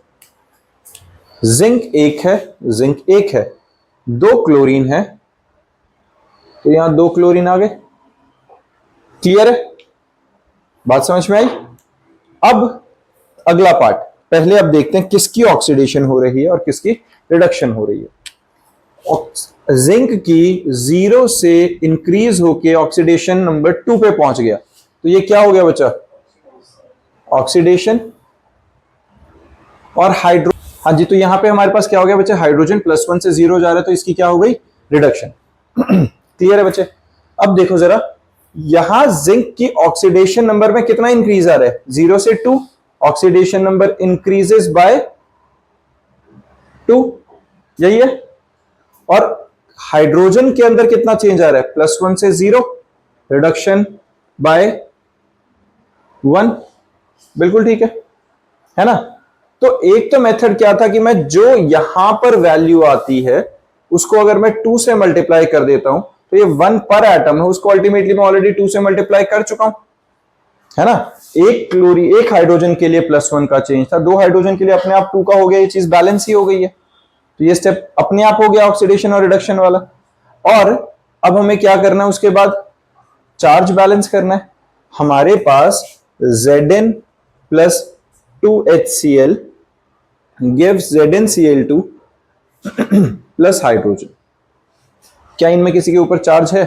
Zinc एक है, 2 क्लोरीन है, तो यहां 2 क्लोरीन आ गए। क्लियर है, बात समझ में आई। अब अगला पार्ट, पहले अब देखते हैं किसकी ऑक्सीडेशन हो रही है और किसकी रिडक्शन हो रही है। जिंक की 0 से इंक्रीज होके ऑक्सीडेशन नंबर 2 पे पहुंच गया, तो ये क्या हो गया बच्चा, ऑक्सीडेशन। और हाइड्रो, हाँ जी, तो यहां पे हमारे पास क्या हो गया बच्चा, हाइड्रोजन +1 से 0 जा रहा है, तो इसकी क्या हो गई, रिडक्शन। क्लियर है बच्चे। अब देखो जरा, यहां जिंक की ऑक्सीडेशन नंबर में कितना इंक्रीज आ रहा है, 0 से 2, ऑक्सीडेशन नंबर इंक्रीजेस बाय 2, यही है। और हाइड्रोजन के अंदर कितना चेंज आ रहा है, +1 से 0, रिडक्शन बाय 1, बिल्कुल ठीक है ना। तो एक तो मेथड क्या था कि मैं जो यहां पर वैल्यू आती है उसको अगर मैं 2 से मल्टीप्लाई कर देता हूं, तो ये 1 पर एटम है, उसको अल्टीमेटली मैं ऑलरेडी 2 से मल्टीप्लाई कर चुका हूं, है ना। एक हाइड्रोजन के लिए +1 का चेंज था, 2 हाइड्रोजन के लिए अपने आप 2 का हो गया, ये चीज बैलेंस ही हो गई है। तो ये स्टेप अपने आप हो गया ऑक्सीडेशन और रिडक्शन वाला। और अब हमें क्या करना है, उसके बाद चार्ज बैलेंस करना है। हमारे पास Zn plus 2HCl gives ZnCl2 plus hydrogen. क्या इनमें किसी के ऊपर चार्ज है,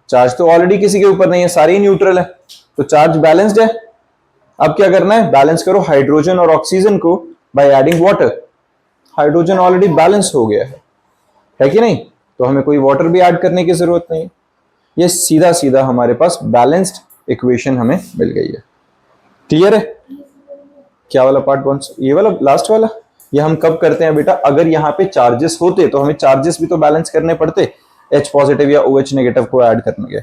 चार्ज तो ऑलरेडी किसी के ऊपर नहीं है, सारे ही न्यूट्रल है, तो चार्ज बैलेंस्ड है। अब क्या करना है, बैलेंस करो हाइड्रोजन और ऑक्सीजन को bye adding water. Hydrogen already balance हो गया है कि नहीं, तो हमें कोई वाटर भी ऐड करने की जरूरत नहीं। ये सीधा सीधा हमारे पास बैलेंस्ड इक्वेशन हमें मिल गई है। क्लियर है? क्या वाला पार्ट कौन सा, ये वाला लास्ट वाला? ये हम कब करते हैं बेटा, अगर यहाँ पे चार्जेस होते तो हमें चार्जेस भी तो बैलेंस करने पड़ते, H पॉजिटिव या OH नेगेटिव को ऐड करने के।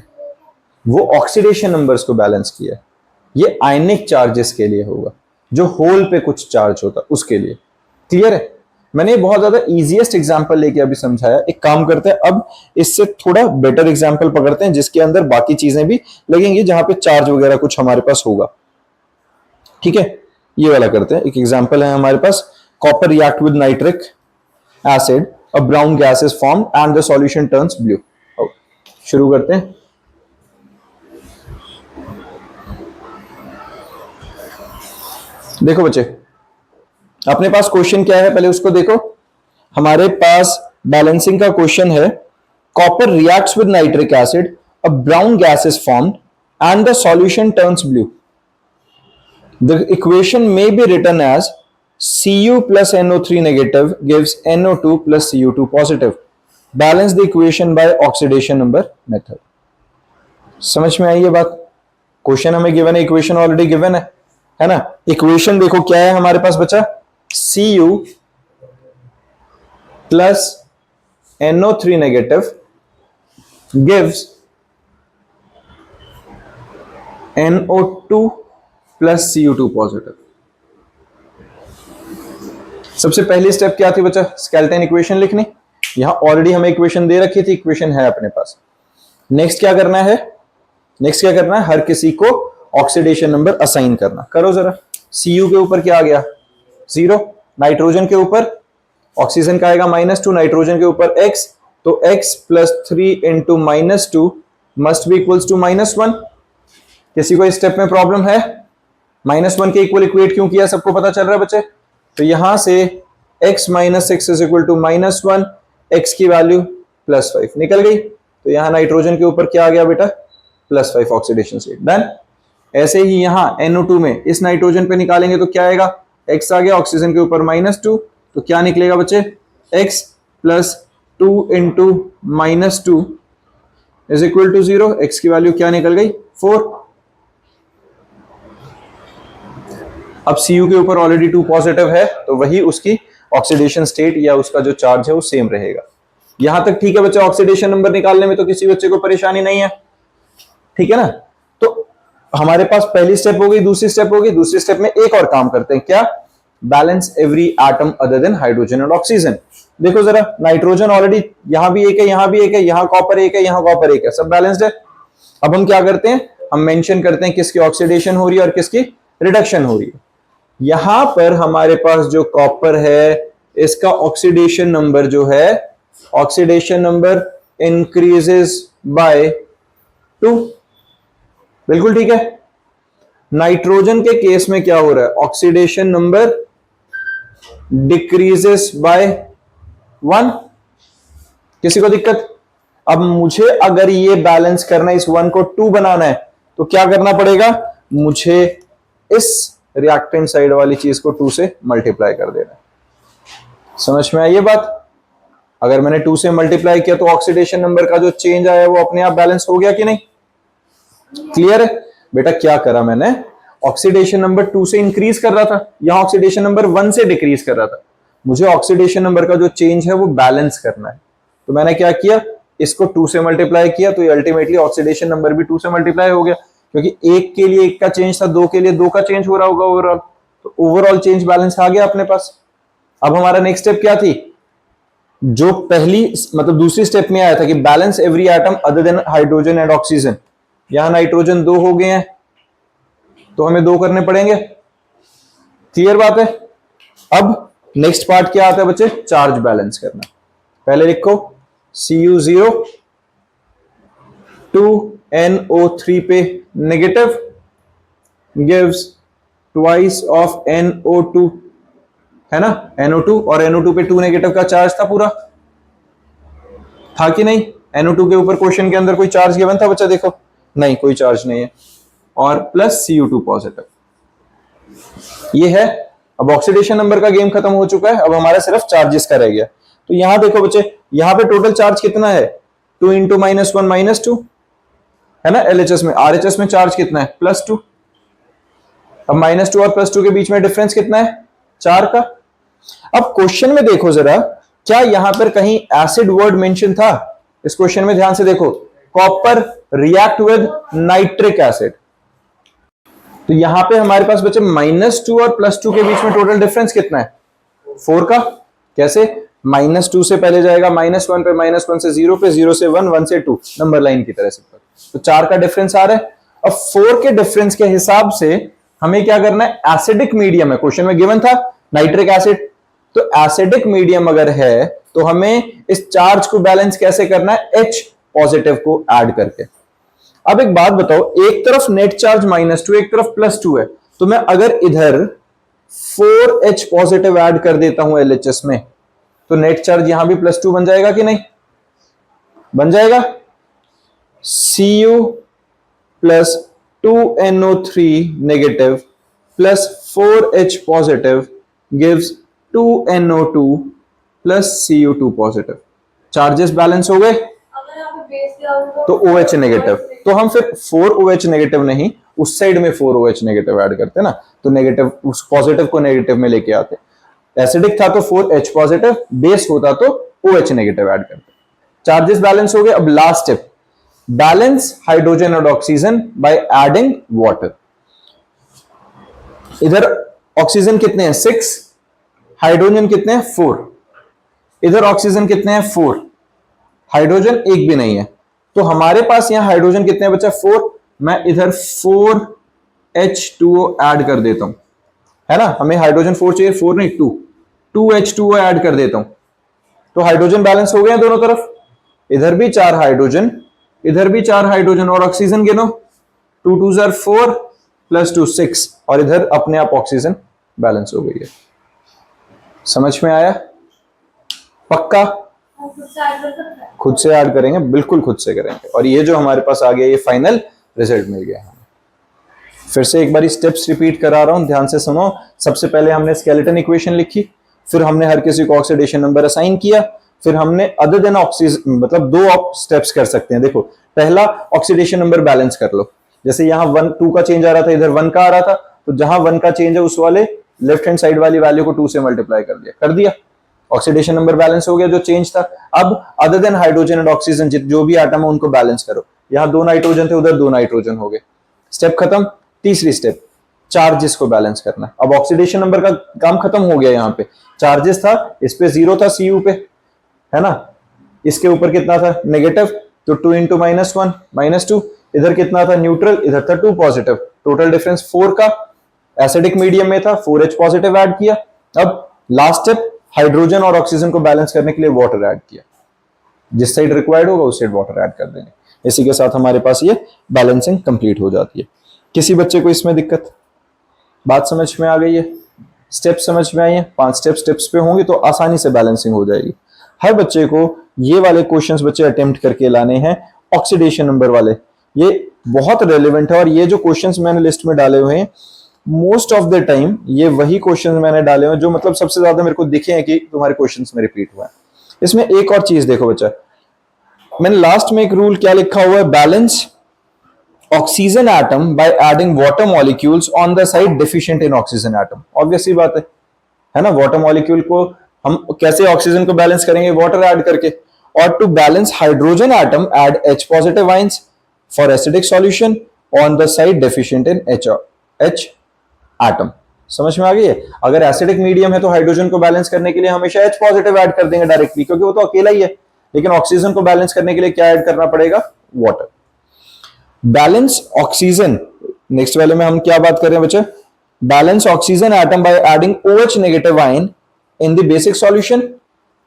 वो ऑक्सीडेशन नंबर्स को बैलेंस किया। ये आयनिक चार्जेस के लिए होगा, जो होल पे कुछ चार्ज होता उसके लिए। क्लियर है? मैंने बहुत ज्यादा इजीएस्ट एग्जांपल लेके अभी समझाया। एक काम करते हैं, अब इससे थोड़ा बेटर एग्जांपल पकड़ते हैं जिसके अंदर बाकी चीजें भी लगेंगी, जहां पे चार्ज वगैरह कुछ हमारे पास होगा। ठीक है, ये वाला करते हैं। एक एग्जांपल है हमारे पास, copper react with nitric acid, a brown gas is formed and the solution turns blue. शुरू करते हैं। देखो बच्चे, अपने पास क्वेश्चन क्या है पहले उसको देखो। हमारे पास बैलेंसिंग का क्वेश्चन है, copper reacts with nitric acid, a brown gas is formed and the solution turns blue. The equation may be written as Cu plus NO3 negative gives NO2 plus Cu2 positive. Balance the equation by oxidation number method. समझ में आई ये बात? Question हमें given है, equation already given है ना। Equation देखो क्या है हमारे पास बचा, Cu plus NO3 negative gives NO2 plus Cu2 positive. सबसे पहली स्टेप क्या थी बच्चा, स्केलेटन इक्वेशन लिखनी। यहां ऑलरेडी हमें इक्वेशन दे रखी थी, इक्वेशन है अपने पास। नेक्स्ट क्या करना है, हर किसी को ऑक्सीडेशन नंबर असाइन करना। करो जरा। Cu के ऊपर क्या आ गया, 0। नाइट्रोजन के ऊपर ऑक्सीजन का आएगा -2, नाइट्रोजन के ऊपर x, तो x plus 3 into -2 must be equals to -1। किसी को इस स्टेप में प्रॉब्लम है? -1 के इक्वल इक्वेट क्यों किया, सबको पता चल रहा है बच्चे? तो यहां से x minus 6 is equal to -1, x की वैल्यू +5 निकल गई। तो यहां नाइट्रोजन के ऊपर क्या आ गया बेटा, +5 ऑक्सीडेशन स्टेट। डन। ऐसे ही यहां NO2 में इस नाइट्रोजन पे निकालेंगे तो क्या आएगा, x आ गया, ऑक्सीजन के ऊपर -2, तो क्या निकलेगा बच्चे, x plus 2 into -2 is equal to 0। x की वैल्यू क्या निकल गई, 4। अब Cu के ऊपर ऑलरेडी 2 पॉजिटिव है, तो वही उसकी ऑक्सीडेशन स्टेट या उसका जो चार्ज है वो सेम रहेगा। यहां तक ठीक है बच्चे, ऑक्सीडेशन नंबर निकालने में तो किसी बच्चे को परेशानी नहीं है, ठीक है ना। तो हमारे पास पहली स्टेप हो गई, दूसरी स्टेप हो गई। दूसरी स्टेप में एक और काम करते हैं, क्या, balance every atom other than hydrogen और ऑक्सीजन। देखो जरा, नाइट्रोजन ऑलरेडी यहां भी एक है, यहां भी एक है, यहां कॉपर एक है, यहां कॉपर एक है, सब बैलेंस्ड है। अब हम क्या करते हैं, हम मेंशन करते हैं किसकी ऑक्सीडेशन हो रही है और किसकी रिडक्शन हो रही है। यहां पर हमारे पास जो कॉपर है, इसका ऑक्सीडेशन नंबर जो है, ऑक्सीडेशन नंबर इंक्रीजेस बाय 2। बिल्कुल ठीक है। नाइट्रोजन के केस में क्या हो रहा है, ऑक्सीडेशन नंबर डिक्रीजेस बाय 1। किसी को दिक्कत? अब मुझे अगर ये बैलेंस करना है, इस 1 को 2 बनाना है, तो क्या करना पड़ेगा, मुझे इस रिएक्टेंट साइड वाली चीज को 2 से मल्टीप्लाई कर देना है। समझ में आई ये बात? अगर मैंने 2 से मल्टीप्लाई किया तो ऑक्सीडेशन नंबर का जो चेंज आया वो अपने आप बैलेंस हो गया कि नहीं? क्लियर है बेटा? क्या करा मैंने, ऑक्सीडेशन नंबर 2 से इंक्रीज कर रहा था, यहां ऑक्सीडेशन नंबर 1 से डिक्रीज कर रहा था। मुझे ऑक्सीडेशन नंबर का जो चेंज है वो बैलेंस करना है, तो मैंने क्या किया, इसको 2 से मल्टीप्लाई किया, तो अल्टीमेटली ऑक्सीडेशन नंबर भी 2 से मल्टीप्लाई हो गया, क्योंकि 1 के लिए 1 का चेंज था, 2 के लिए 2 का चेंज हो रहा होगा ओवरऑल, तो ओवरऑल चेंज बैलेंस आ गया अपने पास। अब हमारा नेक्स्ट स्टेप क्या थी, जो पहली मतलब दूसरी स्टेप में आया था कि balance every atom other than hydrogen and oxygen. यहां नाइट्रोजन 2 हो गए हैं, तो हमें 2 करने पड़ेंगे। क्लियर बात है? अब नेक्स्ट पार्ट क्या आता है बच्चे, चार्ज बैलेंस करना। पहले लिखो Cu0 2NO3 पे negative gives twice of NO2, है ना, NO2, और NO2 पे 2 नेगेटिव का चार्ज था पूरा, था कि नहीं? NO2 के ऊपर क्वेश्चन के अंदर कोई चार्ज गिवन था बच्चा? देखो नहीं, कोई चार्ज नहीं है, और प्लस Cu2 पॉजिटिव। ये है। अब ऑक्सीडेशन नंबर का गेम खत्म हो चुका है, अब हमारा सिर्फ चार्जेस का रह गया। तो यहां देखो बच्चे, यहां पे टोटल चार्ज कितना है, 2 इंटू -1 -2 है ना। एलएचएस में, आरएचएस में चार्ज कितना है, +2। अब -2 और +2 के बीच में डिफरेंस कितना है, 4 का। अब क्वेश्चन में देखो जरा, क्या यहां पर कहीं एसिड वर्ड मेंशन था? इस क्वेश्चन में ध्यान से देखो, copper react with nitric acid. तो यहां पे हमारे पास बच्चे -2 और +2 के बीच में टोटल डिफरेंस कितना है, 4 का। कैसे, -2 से पहले जाएगा -1 पे, -1 से 0 पे, 0 से 1, 1 से 2, नंबर लाइन की तरह से। तो 4 का डिफरेंस आ रहा है। अब 4 के डिफरेंस के हिसाब से हमें क्या करना है, एसिडिक मीडियम है, क्वेश्चन में गिवन था नाइट्रिक एसिड। तो एसिडिक मीडियम अगर है तो हमें इस चार्ज को बैलेंस कैसे करना है, H पॉजिटिव को ऐड करके। अब एक बात बताओ, एक तरफ नेट चार्ज -2, एक तरफ +2 है, तो मैं अगर इधर 4H पॉजिटिव ऐड कर देता हूं LHS में, तो नेट चार्ज यहां भी +2 बन जाएगा कि नहीं, बन जाएगा। Cu plus 2NO3 negative plus 4H positive gives 2NO2 plus Cu2 positive. Charges balance हो गए, तो OH नेगेटिव। तो हम फिर 4OH नेगेटिव नहीं, उस साइड में 4OH नेगेटिव ऐड करते ना, तो नेगेटिव, उस पॉजिटिव को नेगेटिव में लेके आते। एसिडिक था तो 4H पॉजिटिव, बेस होता तो OH नेगेटिव ऐड करते। चार्जेस बैलेंस हो गए। अब लास्ट स्टेप, बैलेंस हाइड्रोजन और ऑक्सीजन बाय एडिंग वाटर। इधर ऑक्सीजन कितने हैं, 6, हाइड्रोजन कितने हैं, 4। इधर ऑक्सीजन कितने हैं, 4, हाइड्रोजन एक भी नहीं है। तो हमारे पास यहां हाइड्रोजन कितने हैं बच्चा, 4। मैं इधर 4H2O ऐड कर देता हूं, है ना, हमें हाइड्रोजन 4 चाहिए, 4 नहीं 2H2O ऐड कर देता हूं। तो हाइड्रोजन बैलेंस हो गए दोनों तरफ। इधर भी 4 हाइड्रोजन, इधर भी 4 हाइड्रोजन, और ऑक्सीजन गिनो, 2 2 जार 4 प्लस 2 6, और इधर अपने आप ऑक्सीजन बैलेंस हो गई है। समझ में आया, पक्का? खुद से ऐड करेंगे, बिल्कुल खुद से करेंगे। और ये जो हमारे पास आ गया, ये फाइनल रिजल्ट मिल गया हमें। फिर से एक बार स्टेप्स रिपीट करा रहा हूं, ध्यान से सुनो। सबसे पहले हमने स्केलेटन इक्वेशन लिखी, फिर हमने हर किसी को ऑक्सीडेशन नंबर असाइन किया, फिर हमने अदर देन ऑक्सीजन, मतलब 2 स्टेप्स कर सकते हैं। देखो, पहला ऑक्सीडेशन नंबर बैलेंस कर लो। जैसे यहाँ 1 2 का चेंज आ रहा था, इधर 1 का आ रहा था, तो जहां 1 का चेंज है उस वाले लेफ्ट हैंड साइड वाली वैल्यू को 2 से मल्टीप्लाई कर दिया, ऑक्सीडेशन नंबर बैलेंस हो गया जो चेंज था। अब other than hydrogen and oxygen जो भी एटम है उनको बैलेंस करो। यहां 2 नाइट्रोजन थे, उधर 2 नाइट्रोजन हो गए, स्टेप खत्म। तीसरी स्टेप, चार्जेस को बैलेंस करना। अब ऑक्सीडेशन नंबर का काम खत्म हो गया। यहाँ पे चार्जेस था, इस पे 0 था Cu पे, है ना, इसके ऊपर कितना था, नेगेटिव, तो 2 इंटू -1 -2। इधर कितना था, न्यूट्रल, इधर था 2 पॉजिटिव, टोटल डिफरेंस 4 का। एसिडिक मीडियम में था, 4H पॉजिटिव ऐड किया। अब लास्ट स्टेप, हाइड्रोजन और ऑक्सीजन को बैलेंस करने के लिए वाटर ऐड किया। जिस साइड रिक्वायर्ड होगा उस साइड वाटर ऐड कर देंगे। इसी के साथ हमारे पास ये बैलेंसिंग कंप्लीट हो जाती है। किसी बच्चे को इसमें दिक्कत, बात समझ में आ गई है, स्टेप समझ में आई है? 5 स्टेप्स पे होंगे तो आसानी से बैलेंसिंग हो जाएगी। हर बच्चे को ये वाले क्वेश्चंस बच्चे अटेम्प्ट करके लाने हैं, ऑक्सीडेशन नंबर वाले। ये बहुत रेलेवेंट है, और ये जो क्वेश्चंस मैंने लिस्ट में डाले हुए हैं, मोस्ट ऑफ द टाइम ये वही क्वेश्चंस मैंने डाले हुए हैं जो मतलब सबसे ज्यादा मेरे को दिखे हैं कि तुम्हारे क्वेश्चंस में रिपीट हुआ है। इसमें एक और चीज देखो बच्चा, मैंने लास्ट में एक रूल क्या लिखा हुआ है, balance oxygen atom by adding water molecules on the side deficient in oxygen atom. Obvious सी बात है ना, वाटर मॉलिक्यूल को हम कैसे ऑक्सीजन को बैलेंस करेंगे, वाटर ऐड करके। और to balance hydrogen atom add H positive ions for acidic solution on the side deficient in H atom. समझ में आ गई है? अगर एसिडिक मीडियम है तो हाइड्रोजन को बैलेंस करने के लिए हमेशा H पॉजिटिव ऐड कर देंगे डायरेक्टली, क्योंकि वो तो अकेला ही है। लेकिन ऑक्सीजन को बैलेंस करने के लिए क्या ऐड करना पड़ेगा, वाटर। बैलेंस ऑक्सीजन, नेक्स्ट वाले में हम क्या बात कर रहे हैं बच्चे, balance oxygen atom by adding OH negative ion in the basic solution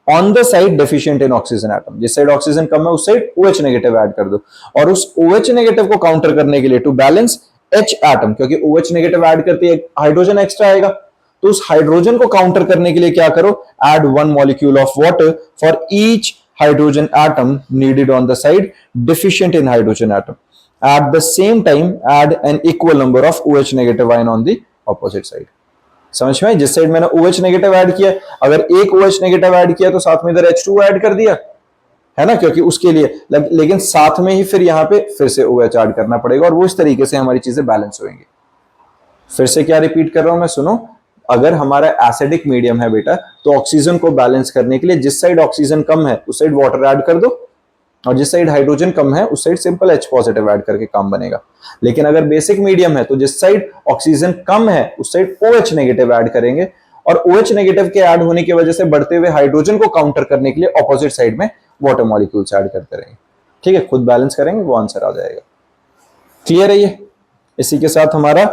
on the side deficient in oxygen atom. जिस साइड ऑक्सीजन कम है उस साइड OH नेगेटिव ऐड कर दो। और उस OH नेगेटिव को काउंटर करने के लिए टू बैलेंस H एटम, क्योंकि OH नेगेटिव ऐड करते ही हाइड्रोजन एक्स्ट्रा आएगा, तो उस हाइड्रोजन को काउंटर करने के लिए क्या करो, add 1 molecule of water for each hydrogen atom needed on the side deficient in hydrogen atom. At the same time, add an equal number of OH negative ion on the opposite side. समझ में? जिस side मैंने OH negative add किया, अगर एक OH negative add किया तो साथ में इधर H2 ऐड कर दिया, है ना, क्योंकि उसके लिए लेकिन साथ में ही फिर यहाँ पे फिर से OH ऐड करना पड़ेगा, और वो इस तरीके से हमारी चीजें बैलेंस होंगी। फिर से क्या रिपीट कर रहा हूं मैं, सुनो। अगर हमारा एसिडिक मीडियम है बेटा, तो ऑक्सीजन को बैलेंस करने के लिए जिस साइड ऑक्सीजन कम है उस साइड वाटर ऐड कर दो, और जिस साइड हाइड्रोजन कम है उस side simple H positive add करके काम बनेगा। लेकिन अगर बेसिक मीडियम है तो जिस साइड ऑक्सीजन कम है उस साइड OH नेगेटिव ऐड करेंगे, और OH नेगेटिव के ऐड होने की वजह से बढ़ते हुए हाइड्रोजन को काउंटर करने के लिए ऑपोजिट साइड में वाटर मॉलिक्यूल्स ऐड करते रहेंगे। ठीक है, खुद बैलेंस करेंगे, वो आंसर आ जाएगा। क्लियर है ये? इसी के साथ हमारा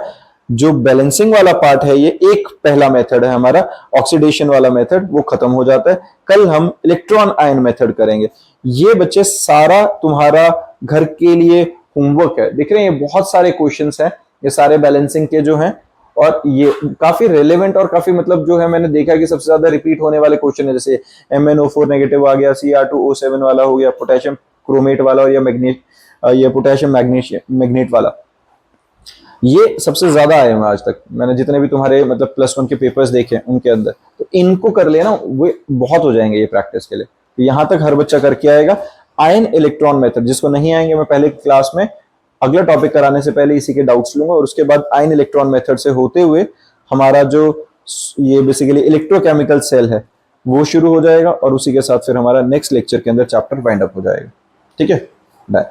जो बैलेंसिंग वाला पार्ट है, ये एक पहला मेथड है हमारा ऑक्सीडेशन वाला मेथड, वो खत्म हो जाता है। कल हम इलेक्ट्रॉन आयन मेथड करेंगे। ये बच्चे सारा तुम्हारा घर के लिए होमवर्क है। देख रहे हैं, ये बहुत सारे क्वेश्चंस हैं, ये सारे बैलेंसिंग के जो हैं, और ये काफी रेलेवेंट और काफी मतलब जो है मैंने देखा कि सबसे ज्यादा रिपीट होने वाले क्वेश्चन है। जैसे MnO4 नेगेटिव आ गया, Cr2O7 वाला हो गया, पोटेशियम क्रोमेट वाला, या ये पोटेशियम मैग्नेट वाला, ये सबसे ज्यादा आए हैं आज तक। मैंने जितने भी तुम्हारे मतलब +1 के पेपर्स देखे उनके अंदर, तो इनको कर लेना, वो बहुत हो जाएंगे ये प्रैक्टिस के लिए। तो यहां तक हर बच्चा करके आएगा। आयन इलेक्ट्रॉन मेथड, जिसको नहीं आएंगे मैं पहले क्लास में अगला टॉपिक कराने से पहले इसी के डाउट्स लूंगा, और उसके बाद आयन इलेक्ट्रॉन मेथड से होते हुए हमारा जो ये बेसिकली इलेक्ट्रोकेमिकल सेल है वो शुरू हो जाएगा, और उसी के साथ फिर हमारा नेक्स्ट लेक्चर के अंदर चैप्टर वाइंड अप हो जाएगा। ठीक है, बाय।